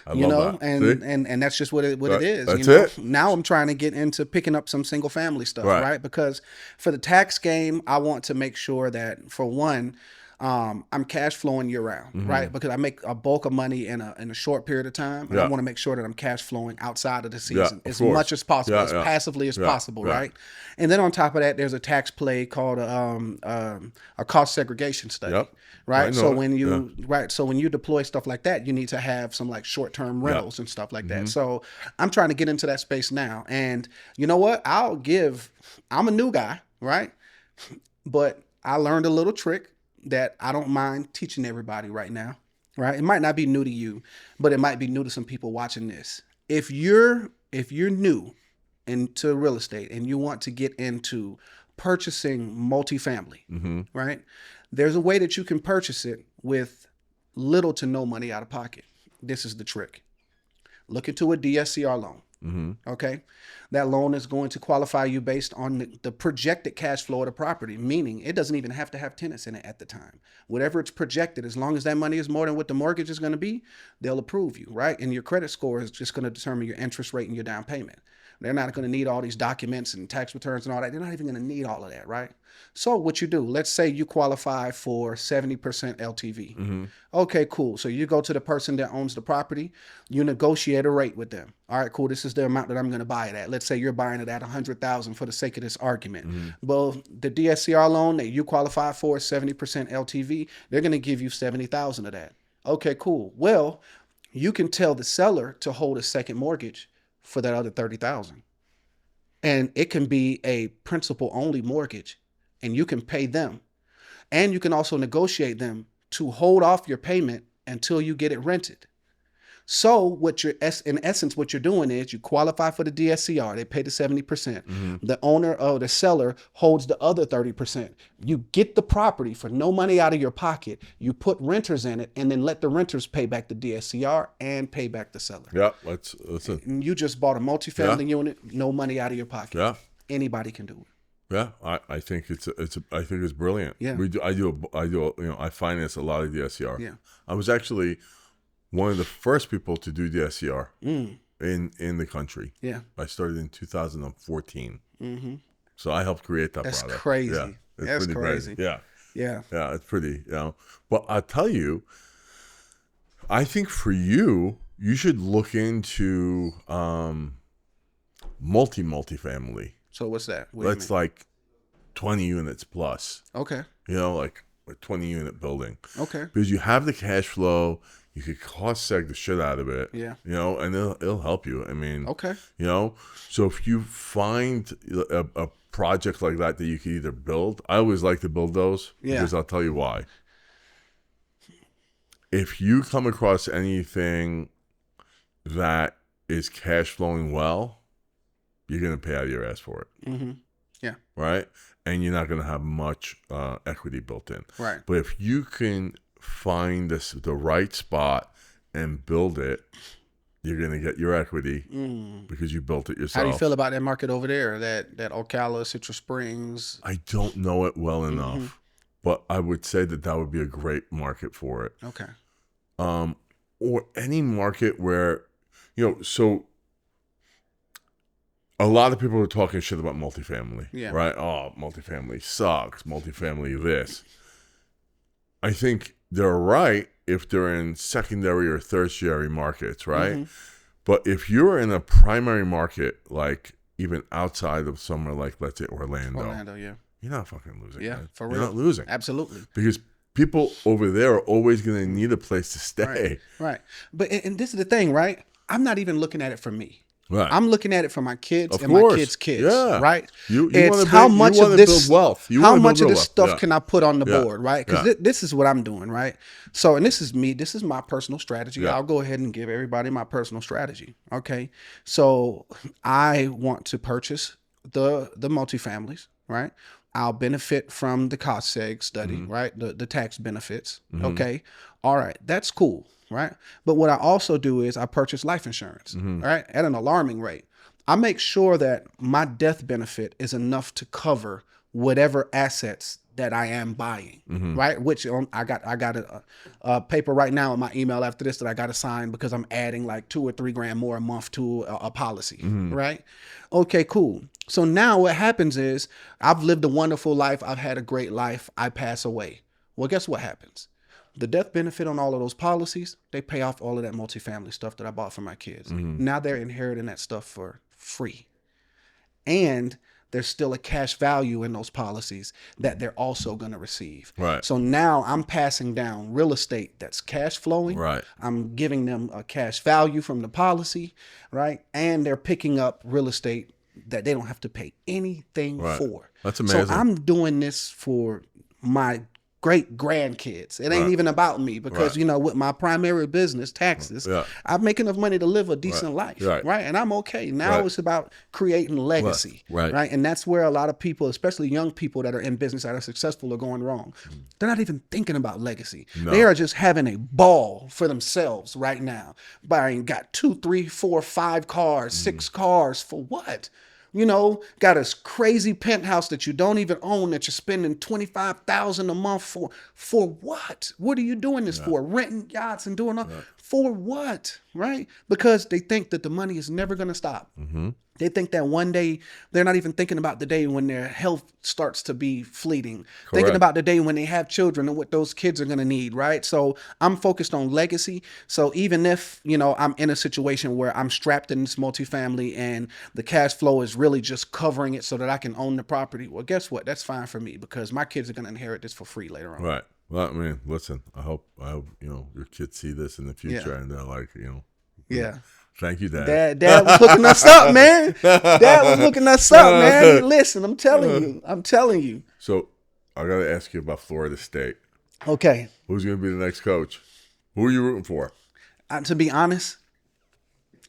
I love that. And that's just what it is. That's it. Now I'm trying to get into picking up some single family stuff, right? Because for the tax game, I want to make sure that, for one, I'm cash flowing year round, right? Because I make a bulk of money in a short period of time, and I want to make sure that I'm cash flowing outside of the season as much as possible, as passively as possible, right? And then on top of that, there's a tax play called a cost segregation study, right? So when you deploy stuff like that, you need to have some like short-term rentals and stuff like that. So I'm trying to get into that space now, and you know what? I'm a new guy. right? But I learned a little trick that I don't mind teaching everybody right now, right? It might not be new to you, but it might be new to some people watching this. If you're new into real estate and you want to get into purchasing multifamily, right? There's a way that you can purchase it with little to no money out of pocket. This is the trick. Look into a DSCR loan. Okay. That loan is going to qualify you based on the projected cash flow of the property, meaning it doesn't even have to have tenants in it at the time. Whatever it's projected, as long as that money is more than what the mortgage is going to be, they'll approve you, right? And your credit score is just going to determine your interest rate and your down payment. They're not going to need all these documents and tax returns and all that. They're not even going to need all of that, right? So what you do, let's say you qualify for 70% LTV. Okay, cool. So you go to the person that owns the property, you negotiate a rate with them. All right, cool. This is the amount that I'm going to buy it at. Let's say you're buying it at $100,000 for the sake of this argument. Well, the DSCR loan that you qualify for is 70% LTV. They're going to give you 70,000 of that. Okay, cool. Well, you can tell the seller to hold a second mortgage for that other 30,000. And it can be a principal only mortgage, and you can pay them. And you can also negotiate them to hold off your payment until you get it rented. So what you're, in essence, what you're doing is you qualify for the DSCR. They pay the 70%. The owner or the seller holds the other 30%. You get the property for no money out of your pocket. You put renters in it and then let the renters pay back the DSCR and pay back the seller. Yeah, that's it. And you just bought a multifamily unit, no money out of your pocket. Yeah. Anybody can do it. Yeah, I think I think it's brilliant. Yeah. I finance a lot of DSCR. Yeah. I was actually one of the first people to do DSCR in the country. Yeah. I started in 2014. So I helped create that That's product. crazy. Yeah, That's crazy. Yeah. Yeah. Yeah, it's pretty, But I'll tell you, I think for you, you should look into multifamily. So what's that? That's like 20 units plus. Okay. Like a 20 unit building. Okay. Because you have the cash flow, you could cost seg the shit out of it. Yeah. And it'll help you. I mean, okay. So if you find a project like that you could either build, I always like to build those because I'll tell you why. If you come across anything that is cash flowing well, you're going to pay out of your ass for it. Yeah. Right? And you're not going to have much equity built in. Right. But if you can find the right spot and build it, you're going to get your equity because you built it yourself. How do you feel about that market over there, that Ocala, Citrus Springs? I don't know it well enough, but I would say that would be a great market for it. Okay. Or any market where, so a lot of people are talking shit about multifamily, right? Oh, multifamily sucks. Multifamily this. I think they're right if they're in secondary or tertiary markets, right? But if you're in a primary market, like even outside of somewhere like, let's say, Orlando, yeah. You're not fucking losing. Yeah, man. for real. You're not losing. Absolutely. Because people over there are always going to need a place to stay. Right. But and this is the thing, right? I'm not even looking at it for me. Right. I'm looking at it for my kids Of and course. my kids' kids. Yeah. Right. It's how much of this build wealth. How much of this stuff can I put on the Yeah. board, right? Because Yeah. this is what I'm doing, right? So, and this is me. This is my personal strategy. Yeah. I'll go ahead and give everybody my personal strategy. Okay. So I want to purchase the multifamilies, right? I'll benefit from the cost seg study, right? The tax benefits. Okay. All right. That's cool. Right. But what I also do is I purchase life insurance, right? At an alarming rate. I make sure that my death benefit is enough to cover whatever assets that I am buying, right? Which I got a paper right now in my email after this that I got to sign because I'm adding like $2 or $3 grand more a month to a policy, right? Okay, cool. So now what happens is I've lived a wonderful life. I've had a great life. I pass away. Well, guess what happens? The death benefit on all of those policies, they pay off all of that multifamily stuff that I bought for my kids. Now they're inheriting that stuff for free. And there's still a cash value in those policies that they're also going to receive. Right. So now I'm passing down real estate that's cash flowing. Right. I'm giving them a cash value from the policy, right? And they're picking up real estate that they don't have to pay anything for. That's amazing. So I'm doing this for my great grandkids. It ain't even about me because, you know, with my primary business, taxes, I'm making enough money to live a decent life, right? And I'm okay. Now it's about creating legacy, right? And that's where a lot of people, especially young people that are in business that are successful, are going wrong. They're not even thinking about legacy. They are just having a ball for themselves right now. Buying, got 2, 3, 4, 5 cars, 6 cars for what? You know, got a crazy penthouse that you don't even own that you're spending $25,000 a month for. For what? What are you doing this for? Renting yachts and doing all for what? Right? Because they think that the money is never going to stop. They think that one day, they're not even thinking about the day when their health starts to be fleeting. Thinking about the day when they have children and what those kids are going to need, right? So I'm focused on legacy. So even if, you know, I'm in a situation where I'm strapped in this multifamily and the cash flow is really just covering it so that I can own the property, well, guess what? That's fine for me because my kids are going to inherit this for free later on. Right. Well, I mean, listen, I hope, you know, your kids see this in the future and they're like, you know. Yeah. Thank you, Dad. Dad was hooking us up, man. Dad was hooking us up, man. Listen, I'm telling you. So I got to ask you about Florida State. Okay. Who's going to be the next coach? Who are you rooting for? To be honest,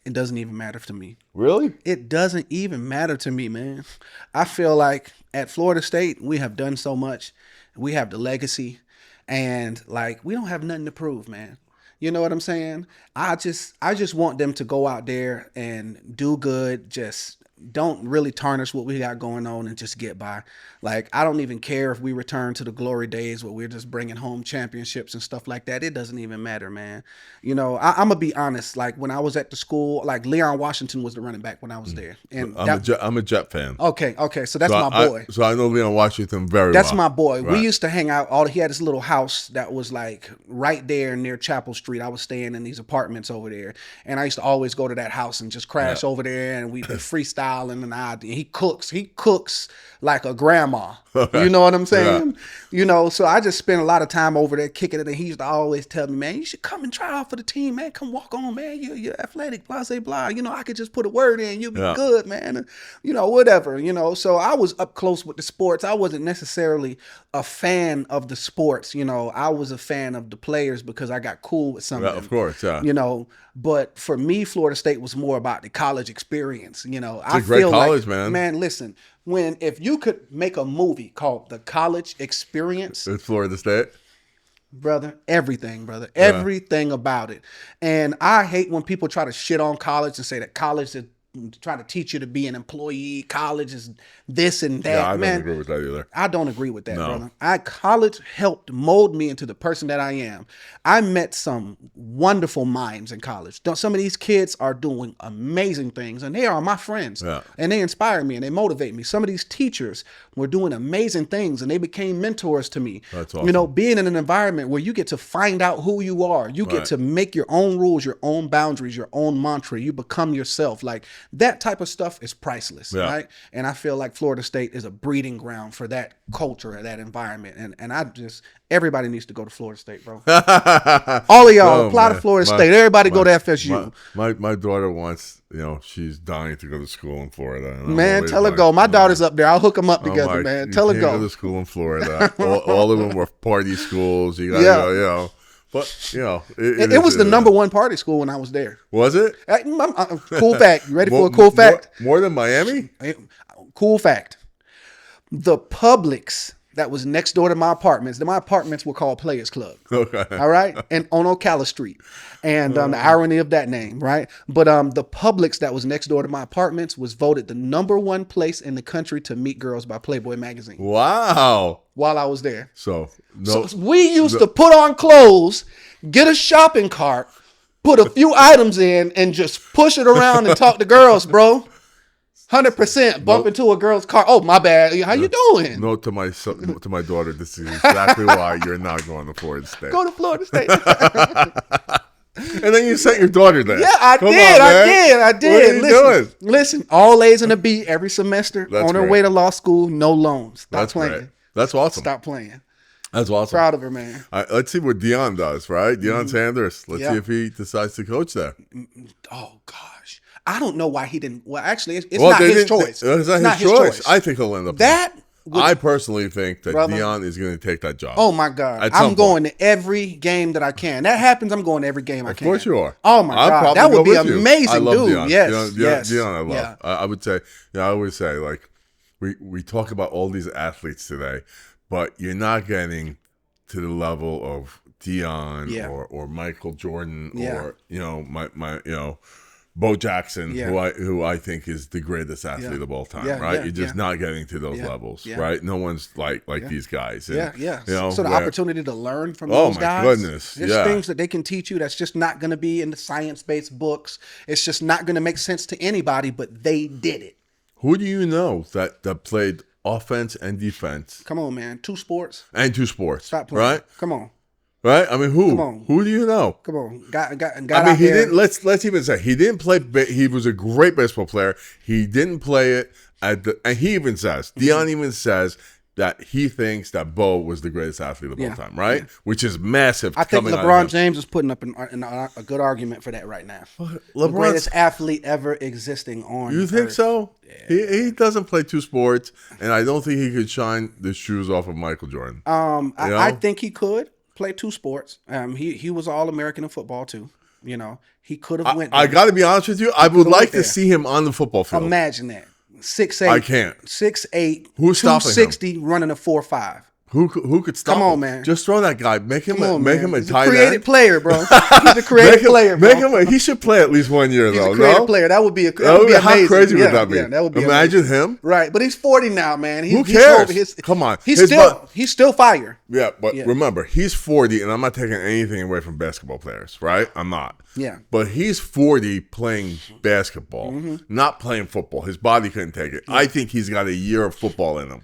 it doesn't even matter to me. Really? It doesn't even matter to me, man. I feel like at Florida State, we have done so much. We have the legacy. And, like, we don't have nothing to prove, man. You know what I'm saying? I just want them to go out there and do good. Just don't really tarnish what we got going on and just get by. Like, I don't even care if we return to the glory days where we're just bringing home championships and stuff like that. It doesn't even matter, man. You know, I'm going to be honest. Like, when I was at the school, like, Leon Washington was the running back when I was there. And I'm a Jet fan. Okay. So that's my boy. So I know Leon Washington very well. That's my boy. Right. We used to hang out. He had this little house that was, like, right there near Chapel Street. I was staying in these apartments over there. And I used to always go to that house and just crash over there. And we'd be freestyling. And he cooks like a grandma. You know what I'm saying? You know, so I just spent a lot of time over there kicking it. And he used to always tell me, man, you should come and try out for the team, man. Come walk on, man. You're athletic, blah, blah, blah. You know, I could just put a word in. You'll be good, man. You know, whatever, you know. So I was up close with the sports. I wasn't necessarily a fan of the sports. You know, I was a fan of the players because I got cool with some of them. Of course, You know, but for me, Florida State was more about the college experience. You know, it's a great college, man. Man, listen, if you could make a movie called The College Experience, it's Florida State. Brother, everything about it. And I hate when people try to shit on college and say that college is trying to teach you to be an employee. College is this and that. Yeah, I don't agree with that either. I don't agree with that, brother. College helped mold me into the person that I am. I met some wonderful minds in college. Some of these kids are doing amazing things, and they are my friends. And they inspire me and they motivate me. Some of these teachers were doing amazing things, and they became mentors to me. That's awesome. You know, being in an environment where you get to find out who you are. You get to make your own rules, your own boundaries, your own mantra. You become yourself. Like, that type of stuff is priceless, right? And I feel like Florida State is a breeding ground for that culture and that environment. And everybody needs to go to Florida State, bro. All of y'all apply to Florida State. Everybody go to FSU. My daughter wants, you know, she's dying to go to school in Florida. Man, tell her go. My daughter's up there. I'll hook them up together, man. Tell her go. Go to school in Florida. all of them were party schools. You got, you know. But, you know. It was the number one party school when I was there. Was it? Cool fact. You ready for a cool fact? More than Miami? Cool fact. The Publix that was next door to my apartments were called Players Club. Okay. All right? And on Ocala Street. And the irony of that name, right? But the Publix that was next door to my apartments was voted the number one place in the country to meet girls by Playboy magazine. Wow. While I was there. So we used to put on clothes, get a shopping cart, put a few items in, and just push it around and talk to girls, bro. 100% bump into a girl's car. Oh, my bad. How you doing? No, to my daughter, this is exactly why you're not going to Florida State. Go to Florida State. And then you sent your daughter there. Yeah, I did. What are you doing? Listen, all A's and a B every semester. That's on her great. way to law school, no loans. That's playing. Great. That's awesome. Stop playing. That's awesome. Proud of her, man. Let's see what Deion does, right? Deion Sanders. Let's see if he decides to coach there. Oh, gosh. I don't know why he didn't. Well, actually, it's Well, not they his didn't- choice. It's not his choice. I think he'll end up. That would, I personally think that Brother. Deion is going to take that job. oh my God, At some I'm going to every game that I can. That happens. I'm going to every game I can. Of course you are. Oh my I'll God, probably that would go be with you. amazing, I love dude. Deion. Yes, Deion, I love. Yeah. I would say, I always say, like, we talk about all these athletes today, but you're not getting to the level of Deion Yeah. or Michael Jordan Yeah. or my Bo Jackson, Yeah. who I think is the greatest athlete of all time, Yeah, right? yeah, You're just yeah. not getting to those Yeah, levels, yeah. right? No one's like these guys. And, Yeah. You know, so the where- opportunity to learn from Oh, those my guys. goodness, There's yeah. things that they can teach you that's just not going to be in the science-based books. It's just not going to make sense to anybody, but they did it. Who do you know that played offense and defense Come on, man. 2 sports. and 2 sports? Stop playing. Right? Come on. Right? I mean, who? Come on. Who do you know? Come on. Got I mean, out he there. didn't. Let's even say he didn't play. He was a great baseball player. He didn't play it and he even says, Deion even says that he thinks that Bo was the greatest athlete of all time, right? Which is massive. I think coming out of LeBron him. James is putting up a good argument for that right now. The LeBron's- greatest athlete ever existing on You think Earth. so? He doesn't play 2 sports, and I don't think he could shine the shoes off of Michael Jordan. I think he could play 2 sports. He was All-American in football too. You know, he could have went. I got to be honest with you. I would went like to there. see him on the football field. Imagine that. 6'8". I can't. 6'8". Who's stopping him? 260 running a 4.5. Who could stop Come on, him? man. Just throw that guy. Make him a He's a tight creative end. player, bro. He's a creative player, bro. He should play at least 1 year, He's though. a creative No? player. That would be How amazing. crazy would that be? Yeah, that would be Imagine amazing. him. Right, but he's 40 now, man. Who cares? Come on. He's His still fire. Yeah, but remember, he's 40, and I'm not taking anything away from basketball players, right? I'm not. Yeah. But he's 40 playing basketball, not playing football. His body couldn't take it. I think he's got a year of football in him.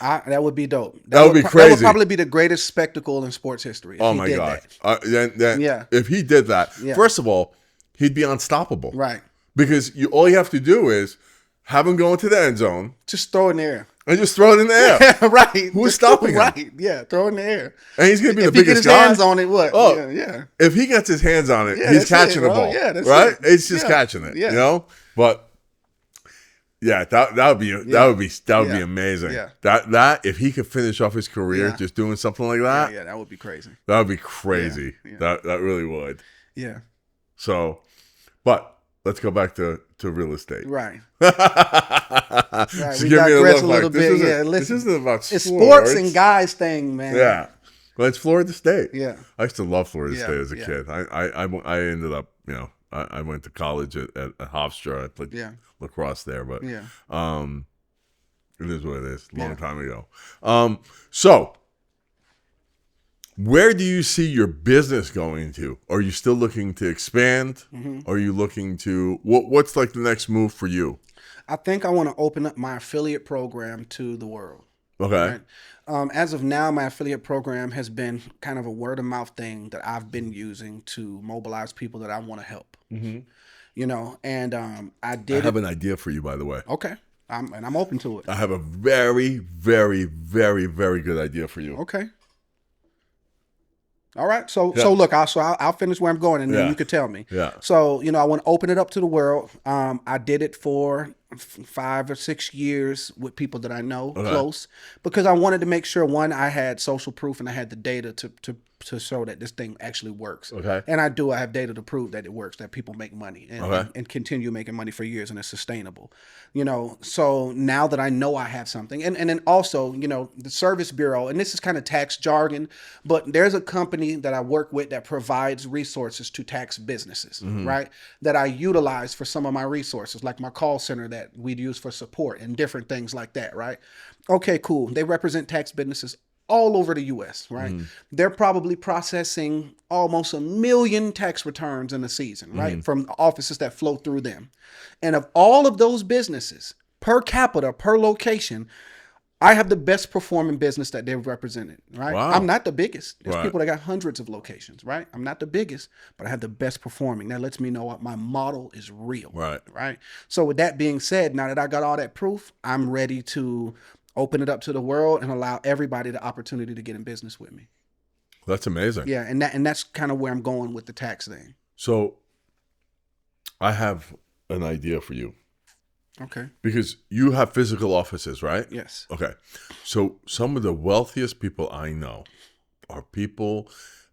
That would be dope. That would be That crazy. would probably be the greatest spectacle in sports history. If Oh he my did God! that. If he did that, first of all, he'd be unstoppable. Right. Because all you have to do is have him go into the end zone Just throw it in the air. and just throw it in the air. Right. Who's stopping him? Right. Yeah. Throw it in the air. And he's going to be If the he gets biggest his guy. hands on it, what? Oh, Yeah. If he gets his hands on it, Yeah, he's that's catching it, the bro. ball. Yeah, that's right? it. It's just Yeah. catching it. Yeah. You know? But yeah, that would be amazing. Yeah. That if he could finish off his career Yeah. just doing something like that, Yeah, that would be crazy. that would be crazy. Yeah. That really would. Yeah. So, but let's go back to real estate. Right. Right. We digress a little bit. Yeah, This listen. isn't about It's sports. sports and guys thing, man. Yeah. Well, it's Florida State. Yeah. I used to love Florida Yeah, State as a yeah. kid. I ended up, I went to college at Hofstra. I played lacrosse there, but Yeah. it is what it is. Long Yeah. time ago. So where do you see your business going to? Are you still looking to expand? Are you looking to what's like the next move for you? I think I want to open up my affiliate program to the world. Okay. Right? As of now, my affiliate program has been kind of a word of mouth thing that I've been using to mobilize people that I want to help. You know, and I have an idea for you, by the way. Okay. I'm open to it. I have a very, very, very, very good idea for you. Okay. All right. So look, I'll finish where I'm going, and then you could tell me. Yeah. So I want to open it up to the world. I did it for 5 or 6 years with people that I know close, because I wanted to make sure, one, I had social proof and I had the data to show that this thing actually works. Okay. And I have data to prove that it works, that people make money and continue making money for years, and it's sustainable. So now that I know I have something, and then also, the Service Bureau, and this is kind of tax jargon, but there's a company that I work with that provides resources to tax businesses, right? That I utilize for some of my resources, like my call center that we'd use for support and different things like that, right? Okay, cool. They represent tax businesses all over the U.S., right? They're probably processing almost 1 million tax returns in a season, right? From offices that flow through them. And of all of those businesses, per capita, per location, I have the best performing business that they've represented, right? Wow. I'm not the biggest. There's Right. people that got hundreds of locations, right? I'm not the biggest, but I have the best performing. That lets me know what my model is real, right? So with that being said, now that I got all that proof, I'm ready to open it up to the world and allow everybody the opportunity to get in business with me. That's amazing. Yeah, and that's kind of where I'm going with the tax thing. So I have an idea for you. Okay. Because you have physical offices, right? Yes. Okay. So some of the wealthiest people I know are people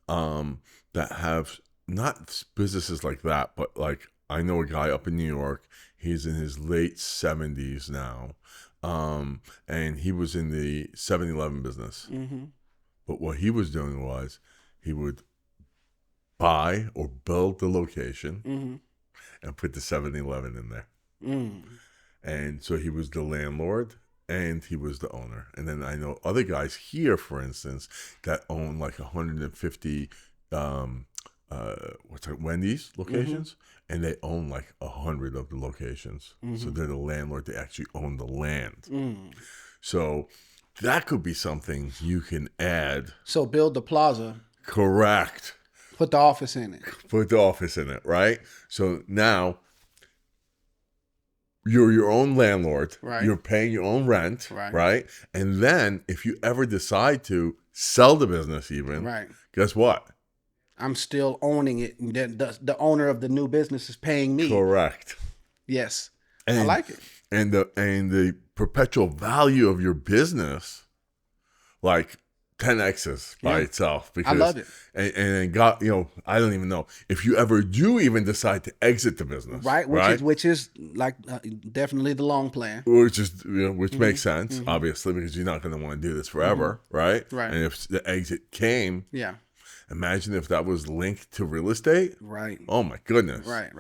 that have not businesses like that, but like I know a guy up in New York. He's in his late 70s now. And he was in the 7-Eleven business. Mm-hmm. But what he was doing was he would buy or build the location and put the 7-Eleven in there. Mm. And so he was the landlord and he was the owner. And then I know other guys here, for instance, that own like 150 Wendy's locations, and they own like 100 of the locations. So they're the landlord. They actually own the land. So that could be something you can add. So build the plaza. Correct. Put the office in it. Put the office in it, right? So now you're your own landlord. Right. You're paying your own rent, Right. right? And then if you ever decide to sell the business even, Right. guess what? I'm still owning it. And the owner of the new business is paying me. Correct. Yes. And, I like it. And the perpetual value of your business, like 10x's by itself. Because, I love it. And God, I don't even know if you ever do even decide to exit the business, Right. Which is like definitely the long plan. Which makes sense, obviously, because you're not going to want to do this forever, right? Right. And if the exit came, Yeah. imagine if that was linked to real estate. Right. Oh my goodness. Right.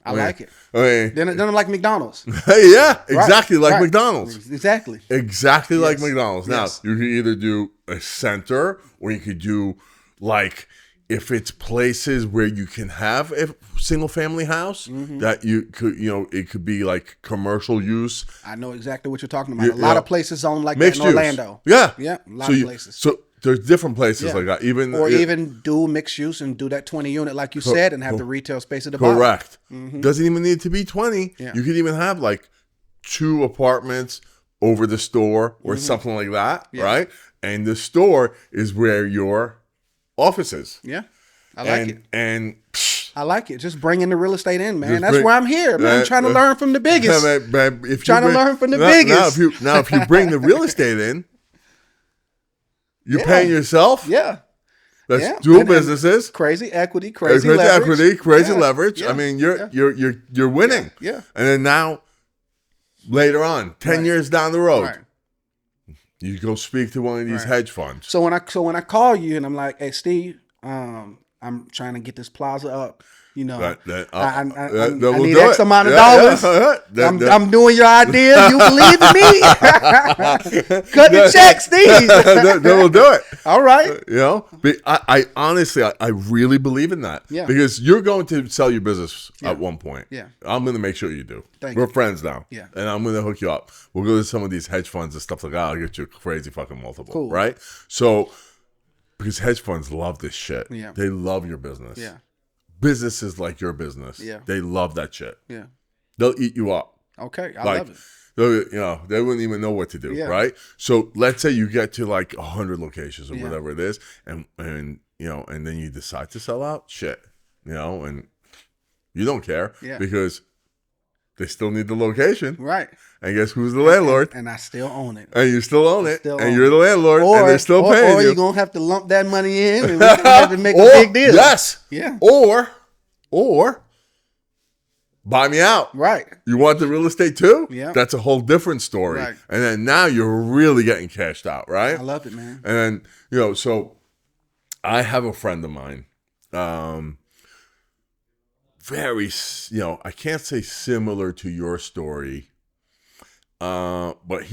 I like it. I mean, Then I'm like McDonald's. yeah, exactly like Right. McDonald's. Exactly. Exactly like McDonald's. Now, Yes. you could either do a center or you could do like if it's places where you can have a single family house that you could, it could be like commercial use. I know exactly what you're talking about. A lot of places own like that Mixed in use. Orlando. Yeah. Yeah, a lot of places. So there's different places like that. Even do mixed use and do that 20 unit like you said and have the retail space at the bottom. Correct. Doesn't even need to be 20. Yeah. You could even have like 2 apartments over the store or something like that, right? And the store is where your office is. Yeah. I like it. And I like it. Just bringing the real estate in, man. Just That's bring- why I'm here, man. I'm trying to learn from the biggest. Learn from the biggest. Now, if you bring the real estate in, you're paying yourself. Yeah. That's dual And businesses. Crazy equity, crazy leverage. Crazy Yeah. leverage. Yeah. I mean, you're winning. Yeah. And then now, later on, 10 years down the road, Right. you go speak to one of these hedge funds. So when I call you and I'm like, hey Steve, I'm trying to get this plaza up. I need X amount of dollars. I'm doing your idea. You believe in me? Cut the check, Steve. They will do it. All right. But I honestly, I really believe in that. Yeah. Because you're going to sell your business at one point. Yeah. I'm going to make sure you do. Thank We're you. friends now. Yeah. And I'm going to hook you up. We'll go to some of these hedge funds and stuff like that. I'll get you a crazy fucking multiple. Cool. Right? So, because hedge funds love this shit. Yeah. They love your business. Yeah. Businesses like your business. Yeah. They love that shit. Yeah. They'll eat you up. Okay. I Like, love it. they wouldn't even know what to do, Yeah. right? So let's say you get to like 100 locations or Yeah. whatever it is, and then you decide to sell out, and you don't care because they still need the location, Right. and guess who's the landlord? And I still own it. And you still own it, Still and own you're the landlord, and they're still paying or you. you're going to have to lump that money in and we're going to have to make a big deal. Yes. Yeah. Or buy me out. Right. You want the real estate too? Yeah. That's a whole different story. Right. And then now you're really getting cashed out, right? I love it, man. And then, so I have a friend of mine, very, I can't say similar to your story, but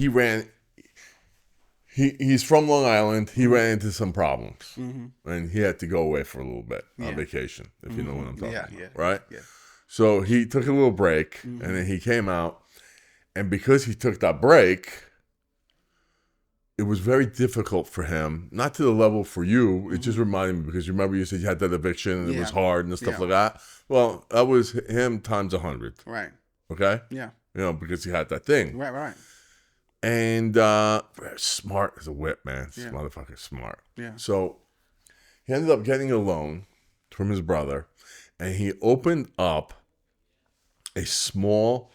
he's from Long Island. He ran into some problems, and he had to go away for a little bit on vacation, if you know what I'm talking about, right? Yeah. So he took a little break, and then he came out, and because he took that break, it was very difficult for him, not to the level for you. It just reminded me, because you remember you said you had that eviction, and it was hard and stuff like that. Well, that was him times 100. Right. Okay? Yeah. Because he had that thing. Right. And smart as a whip, man. This motherfucker's smart. Yeah. So he ended up getting a loan from his brother, and he opened up a small,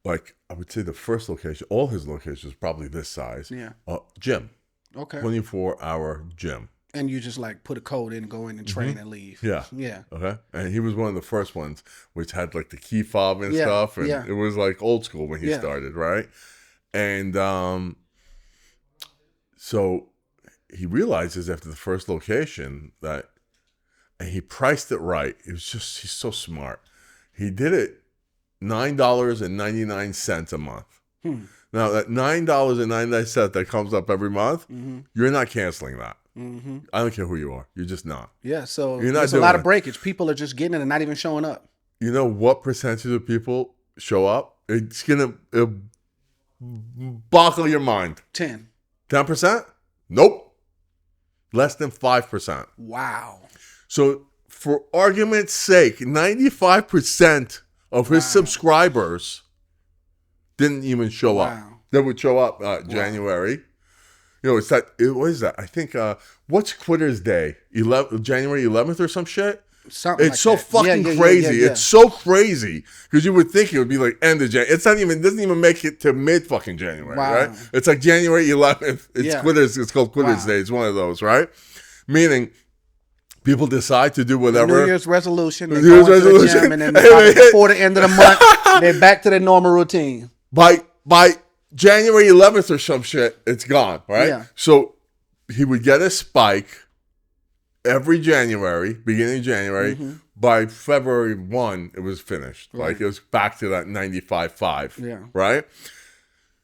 like I would say the first location, all his locations probably this size. Yeah. Gym. Okay. 24-hour gym. And you just like put a code in, go in and train and leave. Yeah. Yeah. Okay. And he was one of the first ones which had like the key fob and Yeah, stuff. And yeah. it was like old school when he Yeah. started, right? And so he realizes after the first location that, and he priced it right. It was just, he's so smart. He did it $9.99 a month. Now that $9.99 that comes up every month, you're not canceling that. I don't care who you are. You're just not. Yeah, so You're not there's a doing lot of it. breakage. People are just getting it and not even showing up. You know what percentage of people show up? It's gonna boggle your mind. 10. 10%? Nope. Less than 5%. Wow. So for argument's sake, 95% of his subscribers didn't even show up. They would show up January. You know, it's that. What is that? I think. What's Quitter's Day? January 11th or some shit. Something. It's so fucking crazy. It's so crazy because you would think it would be like end of January. It's not even. Doesn't even make it to mid fucking January. Right? It's like January 11th. It's Quitter's. It's called Quitter's Day. It's one of those, right? Meaning, people decide to do whatever. New Year's resolution. They go into the gym, and then before the end of the month, they're back to their normal routine. By January 11th or some shit, it's gone, right? Yeah. So he would get a spike every January, beginning of January. By February 1, it was finished. Like it was back to that 95.5, right?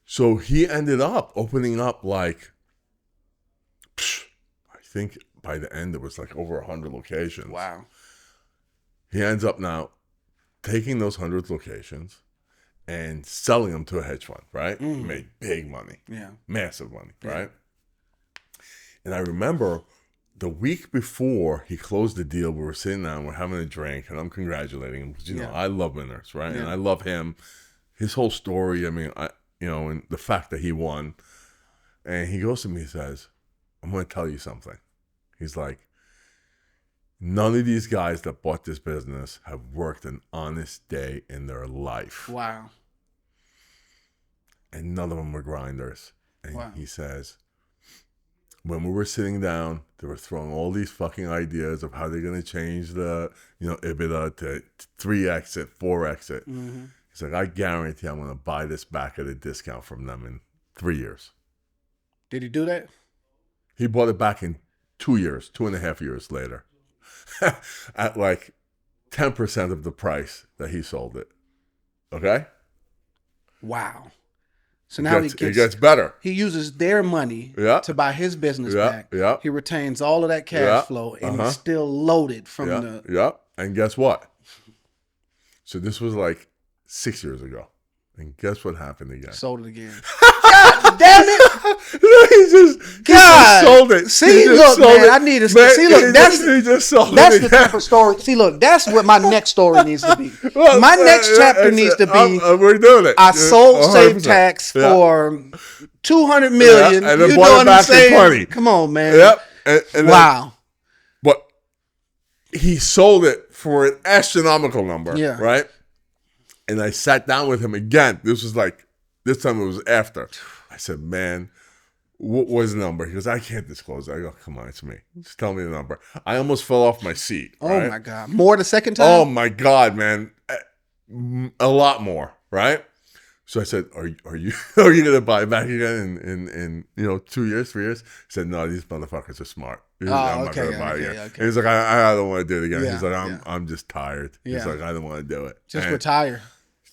So he ended up opening up like, I think by the end it was like over 100 locations. Wow. He ends up now taking those 100 locations and selling them to a hedge fund, right? Made big money. Yeah. Massive money, right? And I remember the week before he closed the deal, we were sitting down, we're having a drink, and I'm congratulating him because, you know, I love winners, right? And I love him. His whole story, I mean, and the fact that he won. And he goes to me and says, I'm going to tell you something. He's like, none of these guys that bought this business have worked an honest day in their life. Wow. And none of them were grinders. And he says, when we were sitting down, they were throwing all these fucking ideas of how they're going to change the, EBITDA to 3x it, 4x it. He's like, I guarantee I'm going to buy this back at a discount from them in 3 years. Did he do that? He bought it back in 2 years, 2.5 years later. At like 10% of the price that he sold it. Okay? Wow. So now it gets better. He uses their money to buy his business back. He retains all of that cash flow, and he's still loaded from the... Yep. And guess what? So this was like 6 years ago. And guess what happened again? Stood it again. God damn it! He just sold it. See, look, man, I need to see. Look, that's the type of story. See, look, that's what my next story needs to be. My next chapter needs to be. We're doing it. I sold Safe Tax for $200 million. And then bought it back for $20. Come on, man. Yep. And wow. But he sold it for an astronomical number. Yeah. Right. And I sat down with him again. This time it was after. I said, man, what was the number? He goes, I can't disclose it. I go, come on, it's me. Just tell me the number. I almost fell off my seat. Oh, my God. More the second time? Oh, my God, man. A lot more, right? So I said, are you going to buy it back again in 2 years, 3 years? He said, no, these motherfuckers are smart. I'm not going to buy it again. Okay. And he's like, I don't want to do it again. He's like, I'm just tired. He's like, I don't want to do it. Just retire.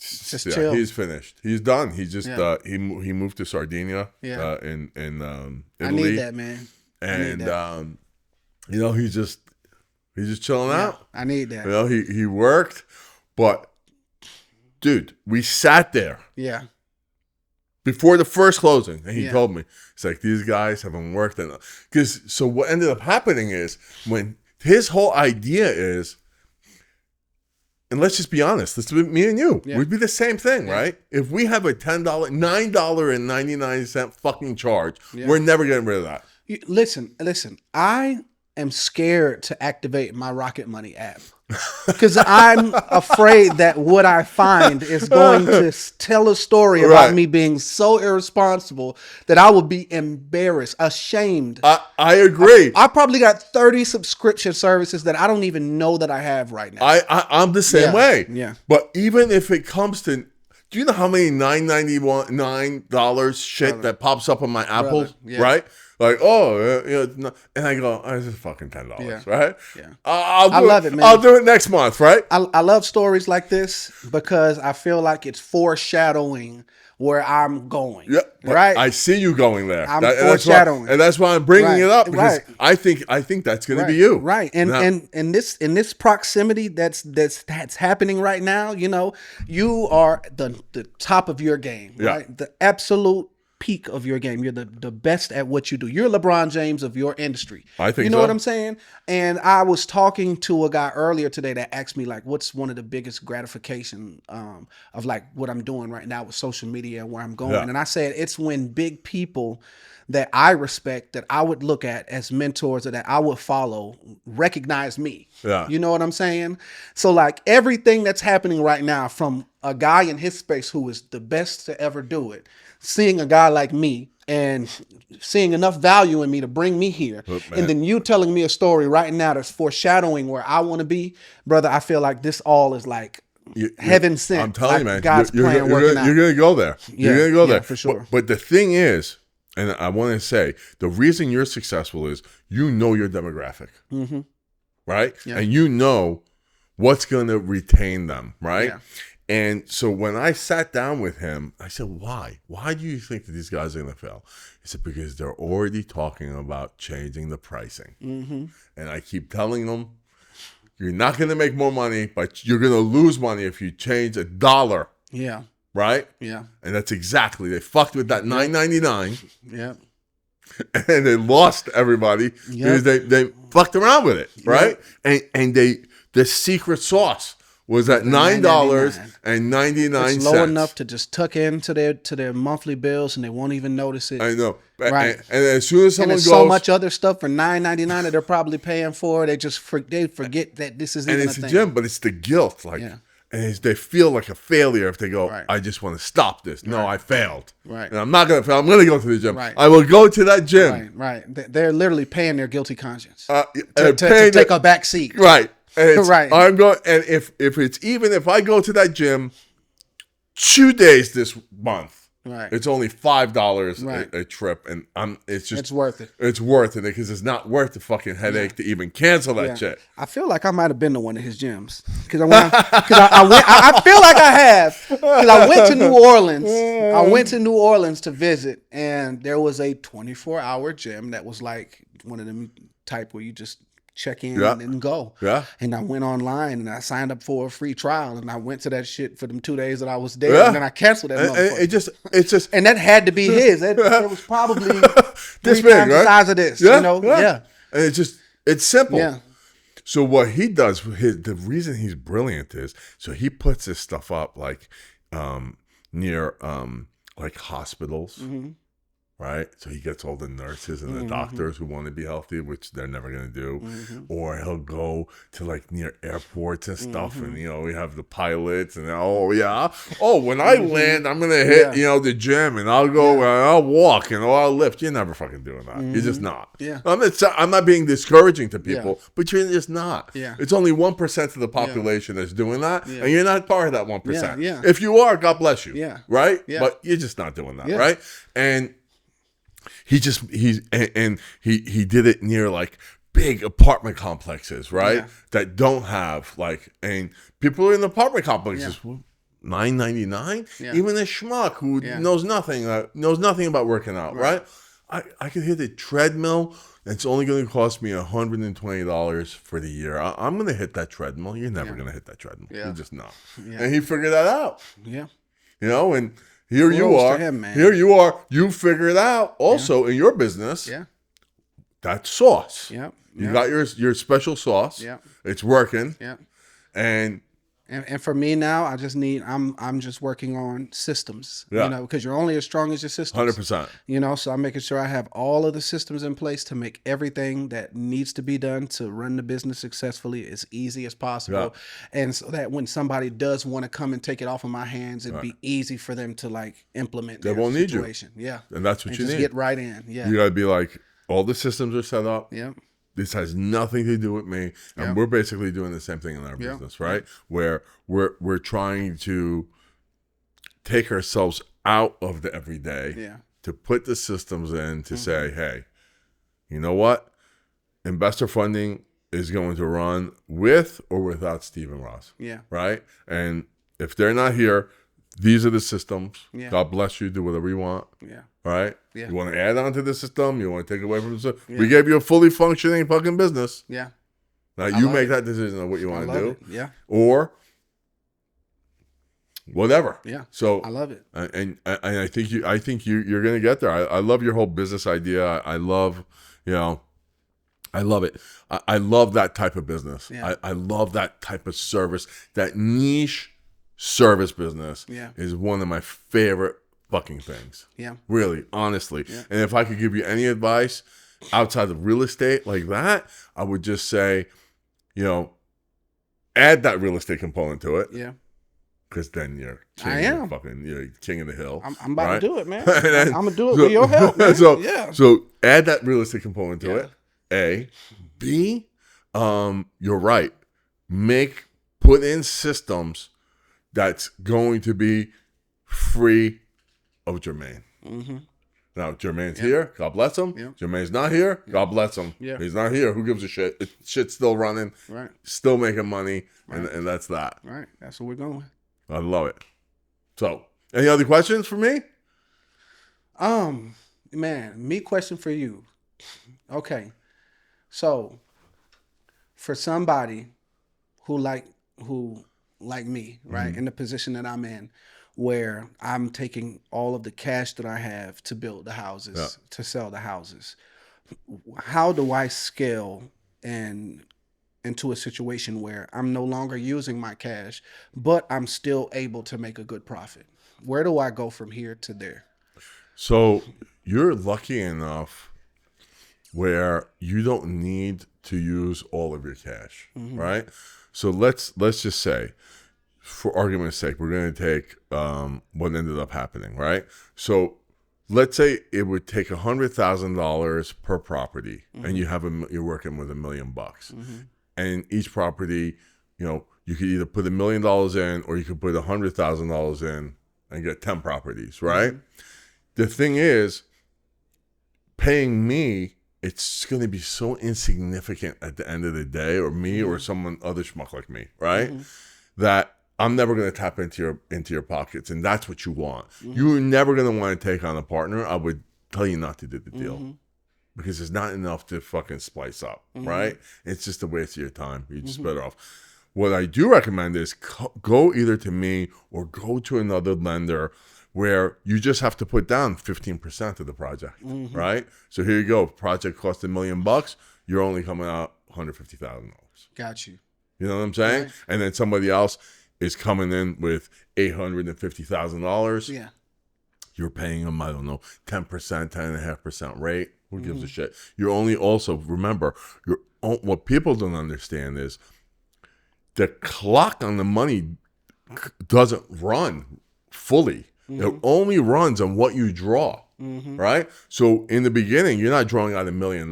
Just chill. He's finished. He's done. He just he moved to Sardinia in Italy. I need that, man. And he's just chilling out. I need that. He worked, but dude, we sat there. Yeah. Before the first closing, and he told me, it's like, these guys haven't worked enough. So what ended up happening is, when his whole idea is, and let's just be honest, this is me and you. Yeah. We'd be the same thing, right? If we have a $9.99 fucking charge, we're never getting rid of that. Listen. I am scared to activate my Rocket Money app. Because I'm afraid that what I find is going to tell a story about me being so irresponsible that I would be embarrassed, ashamed. I agree. I probably got 30 subscription services that I don't even know that I have right now. I'm the same way. Yeah. But even if it comes to, do you know how many $9 shit that pops up on my Apple? Right? Like, and I go, this is fucking $10, right? Yeah. I love it, man. I'll do it next month, right? I love stories like this because I feel like it's foreshadowing where I'm going. Yeah, right. I see you going there. I'm foreshadowing, and that's why I'm bringing it up because I think that's going to be you, right? And now, and this proximity that's happening right now. You know, you are the top of your game, right? The absolute peak of your game. You're the best at what you do. You're LeBron James of your industry. I think you know what I'm saying? And I was talking to a guy earlier today that asked me like, what's one of the biggest gratification of like what I'm doing right now with social media and where I'm going. And I said, it's when big people that I respect, that I would look at as mentors or that I would follow, recognize me. Yeah. You know what I'm saying? So like everything that's happening right now from a guy in his space who is the best to ever do it, seeing a guy like me and seeing enough value in me to bring me here. And then you telling me a story right now that's foreshadowing where I want to be, brother, I feel like this all is like heaven sent. I'm telling you, man, God's plan working out. You're going to go there. You're going to go there. For sure. But the thing is, and I want to say, the reason you're successful is you know your demographic, right? Yeah. And you know what's going to retain them, right? Yeah. And so when I sat down with him, I said, why? Why do you think that these guys are going to fail? He said, because they're already talking about changing the pricing. And I keep telling them, you're not going to make more money, but you're going to lose money if you change $1. Yeah. Right? Yeah. And that's exactly, they fucked with that $9.99. Yeah. And they lost everybody because they fucked around with it, right? And the secret sauce was at $9.99. It's low enough to just tuck into their monthly bills, and they won't even notice it. I know, right? And as soon as someone goes, so much other stuff for $9.99 that they're probably paying for, they just forget that this is even a thing. And it's a gym, but it's the guilt, like, and they feel like a failure if they go, I just want to stop this. No, I failed. Right. And I'm not going to fail. I'm going to go to the gym. Right. I will go to that gym. Right. They're literally paying their guilty conscience to take a back seat. Right. And I'm going, and if it's even if I go to that gym 2 days this month, it's only $5 a trip, and it's worth it. It's worth it because it's not worth the fucking headache to even cancel that shit. I feel like I might have been to one of his gyms because I feel like I have because I went to New Orleans. I went to New Orleans to visit, and there was a 24-hour gym that was like one of them type where you just check in and go. Yeah. And I went online and I signed up for a free trial and I went to that shit for them 2 days that I was there and then I canceled that motherfucker. It's just and that had to be his. It was probably this big, times the size of this. You know? Yeah. And it's simple. Yeah. So what he does, the reason he's brilliant is so he puts this stuff up like near like hospitals. Right? So he gets all the nurses and the doctors who want to be healthy, which they're never going to do. Or he'll go to like near airports and stuff. And, you know, we have the pilots and, when I land, I'm going to hit, the gym and I'll go and I'll walk and I'll lift. You're never fucking doing that. You're just not. Yeah. I'm not being discouraging to people, but you're just not. Yeah. It's only 1% of the population that's doing that. Yeah. And you're not part of that 1%. Yeah. If you are, God bless you. Yeah. Right? Yeah. But you're just not doing that. Yeah. Right? And he did it near like big apartment complexes, right? Yeah. That don't have like, and people are in the apartment complexes. $9.99. Yeah. Even a schmuck who knows nothing about working out, right? I could hit a treadmill. It's only going to cost me $120 for the year. I'm going to hit that treadmill. You're never going to hit that treadmill. Yeah. You're just not. Yeah. And he figured that out. Yeah. You know, and here you are. Here you are. You figure it out. Also in your business. Yeah. That sauce. Yeah. You got your special sauce. Yeah. It's working. Yeah. And And for me now, I'm just working on systems, Yeah. because you're only as strong as your systems. 100%. So I'm making sure I have all of the systems in place to make everything that needs to be done to run the business successfully as easy as possible. Yeah. And so that when somebody does want to come and take it off of my hands, it'd be easy for them to like implement They their won't situation. Need you. Yeah. And that's what and you just need. Get right in. Yeah. You got to be like, all the systems are set up. Yeah. This has nothing to do with me, and we're basically doing the same thing in our business, right? Where we're trying to take ourselves out of the everyday, to put the systems in to say, hey, you know what? Investor funding is going to run with or without Steve and Ross, right? And if they're not here, these are the systems. God bless you. Do whatever you want. Right? You want to add on to the system? You want to take away from the system? We gave you a fully functioning fucking business. Now you make that decision of what you want to do. Or whatever. So I love it. And I think you're going to get there. I love your whole business idea. I love, I love it. I love that type of business. I love that type of service. That niche service business is one of my favorite fucking things. Really, honestly. And if I could give you any advice outside of real estate like that, I would just say, add that real estate component to it. Because then you're you're king of the hill. I'm about to do it, man. I'm gonna do it with your help, man. So add that real estate component to it. A. B. You're right. Put in systems that's going to be free of Jermaine. Now, Jermaine's here. God bless him. Jermaine's not here. God bless him. He's not here. Who gives a shit? Shit's still running. Still making money. And that's that. That's where we're going. I love it. So, any other questions for me? Me question for you. Okay. So, for somebody who like me, right, in the position that I'm in, where I'm taking all of the cash that I have to build the houses, to sell the houses, how do I scale into a situation where I'm no longer using my cash, but I'm still able to make a good profit? Where do I go from here to there? So you're lucky enough where you don't need to use all of your cash, right? So let's just say, for argument's sake, we're going to take what ended up happening, right? So let's say it would take $100,000 per property, and you're working with $1 million, and each property, you could either put $1 million in, or you could put $100,000 in and get 10 properties, right? The thing is, paying me, it's going to be so insignificant at the end of the day, or me, or someone other schmuck like me, right? That I'm never going to tap into your pockets, and that's what you want. You're never going to want to take on a partner. I would tell you not to do the deal, because it's not enough to fucking splice up, right? It's just a waste of your time. You just better off. What I do recommend is go either to me or go to another lender, where you just have to put down 15% of the project, right? So here you go. Project cost $1 million. You're only coming out $150,000. Got you. You know what I'm saying? Right. And then somebody else is coming in with $850,000. Yeah. You're paying them, I don't know, 10%, 10.5% rate. Who gives a shit? You're only also, remember, what people don't understand is the clock on the money doesn't run fully. It only runs on what you draw, right? So in the beginning, you're not drawing out $1 million.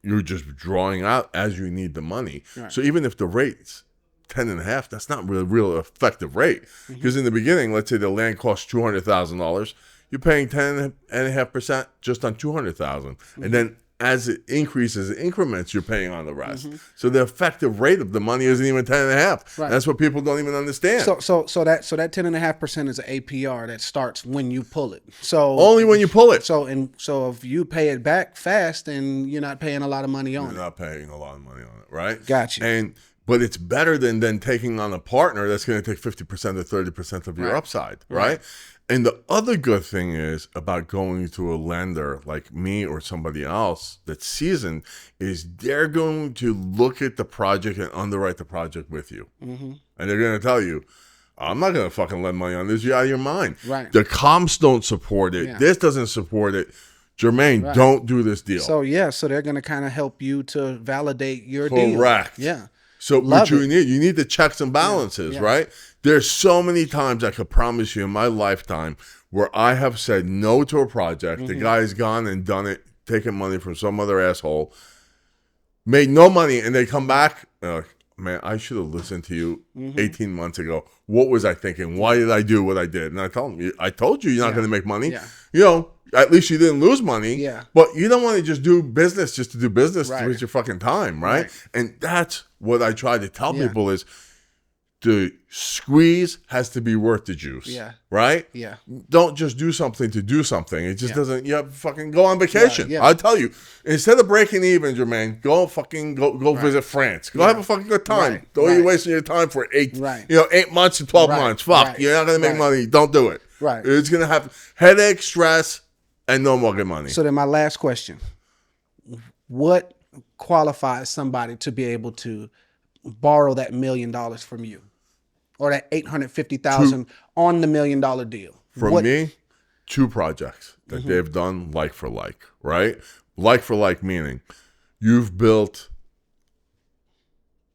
You're just drawing out as you need the money. Right. So even if the rate's 10.5, that's not really real effective rate. Because in the beginning, let's say the land costs $200,000, you're paying 10.5% just on $200,000, and then as it increases in increments, you're paying on the rest. So the effective rate of the money isn't even 10.5. Right. That's what people don't even understand. So that 10.5% is an APR that starts when you pull it. So only when you pull it. So if you pay it back fast, then you're not paying a lot of money on it. You're not paying a lot of money on it, right? Got you. And But it's better than taking on a partner that's going to take 50% or 30% of your upside, right? And the other good thing is about going to a lender like me or somebody else that's seasoned is they're going to look at the project and underwrite the project with you. Mm-hmm. And they're going to tell you, I'm not going to fucking lend money on this. You're out of your mind. Right. The comps don't support it. Yeah. This doesn't support it. Jermaine, don't do this deal. So, so they're going to kind of help you to validate your deal. Correct. Yeah. So what you need the checks and balances, right? There's so many times I could promise you in my lifetime where I have said no to a project. The guy's gone and done it, taken money from some other asshole, made no money, and they come back. Man, I should have listened to you 18 months ago. What was I thinking? Why did I do what I did? And I told him, I told you you're not going to make money. Yeah. You know, at least you didn't lose money. Yeah. But you don't want to just do business just to do business to waste your fucking time, right? And that's what I try to tell people is the squeeze has to be worth the juice. Yeah. Right? Yeah. Don't just do something to do something. It just doesn't, fucking go on vacation. Yeah. I'll tell you, instead of breaking even, Jermaine, go visit France. Go have a fucking good time. Right. Don't you wasting your time for 8 months to 12 months. Fuck, you're not going to make money. Don't do it. Right. It's going to have headache, stress, and no mortgage money. So then my last question, what qualifies somebody to be able to borrow that $1 million from you? Or that $850,000 on the $1 million deal? From me, 2 projects that they've done like for like, right? Like for like meaning you've built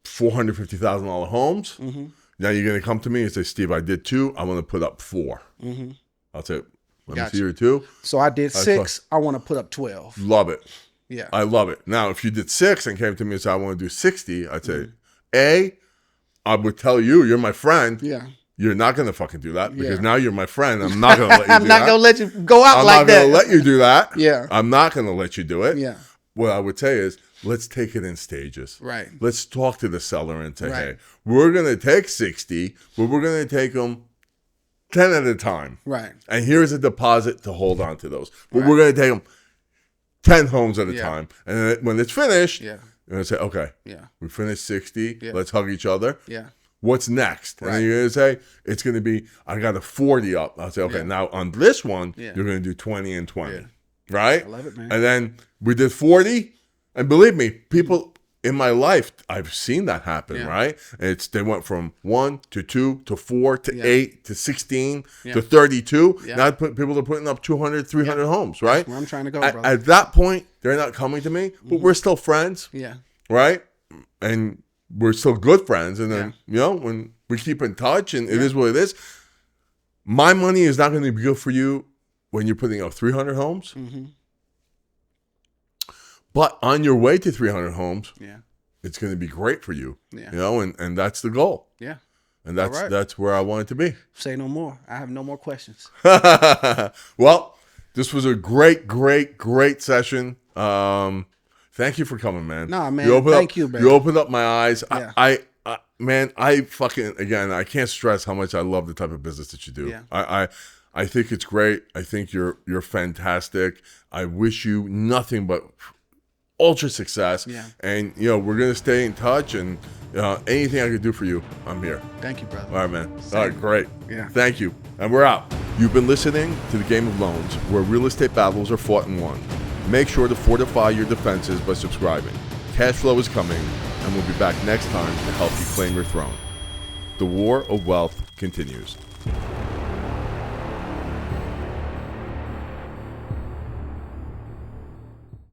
$450,000 homes. Now you're going to come to me and say, Steve, I did 2. I want to put up 4. I'll say, let me see your 2. So I did 6. I want to put up 12. Love it. Yeah. I love it. Now, if you did 6 and came to me and said, I want to do 60, I'd say, I would tell you, you're my friend. Yeah. You're not going to fucking do that because now you're my friend. I'm not going to let you do that. I'm not going to let you go out like that. I'm not going to let you do that. Yeah. I'm not going to let you do it. Yeah. What I would say is, let's take it in stages. Right. Let's talk to the seller and say, hey, we're going to take 60, but we're going to take them 10 at a time. Right. And here's a deposit to hold on to those. But we're going to take them 10 homes at a time. And then when it's finished, you're going to say, okay, we finished 60. Let's hug each other. Yeah. What's next? And then you're going to say, it's going to be, I got a 40 up. I'll say, okay, now on this one, you're going to do 20 and 20. Yeah. Right? I love it, man. And then we did 40. And believe me, people in my life, I've seen that happen, right? They went from 1 to 2 to 4 to 8 to 16 to 32. Now people are putting up 200, 300 homes, right? That's where I'm trying to go, brother. At that point, they're not coming to me, but we're still friends. Yeah. Right? And we're still good friends. And then, when we keep in touch and it is what it is, my money is not going to be good for you when you're putting up 300 homes. But on your way to 300 homes, it's going to be great for you. Yeah. And that's the goal. Yeah. And that's where I want it to be. Say no more. I have no more questions. Well, this was a great session. Thank you for coming, man. Nah, man. Thank you, man. You opened up my eyes. Yeah. I fucking, again, I can't stress how much I love the type of business that you do. Yeah. I think it's great. I think you're fantastic. I wish you nothing but ultra success. Yeah. And, we're going to stay in touch, and anything I could do for you, I'm here. Thank you, brother. All right, man. All right, great. Yeah. Thank you. And we're out. You've been listening to The Game of Loans, where real estate battles are fought and won. Make sure to fortify your defenses by subscribing. Cash flow is coming, and we'll be back next time to help you claim your throne. The war of wealth continues.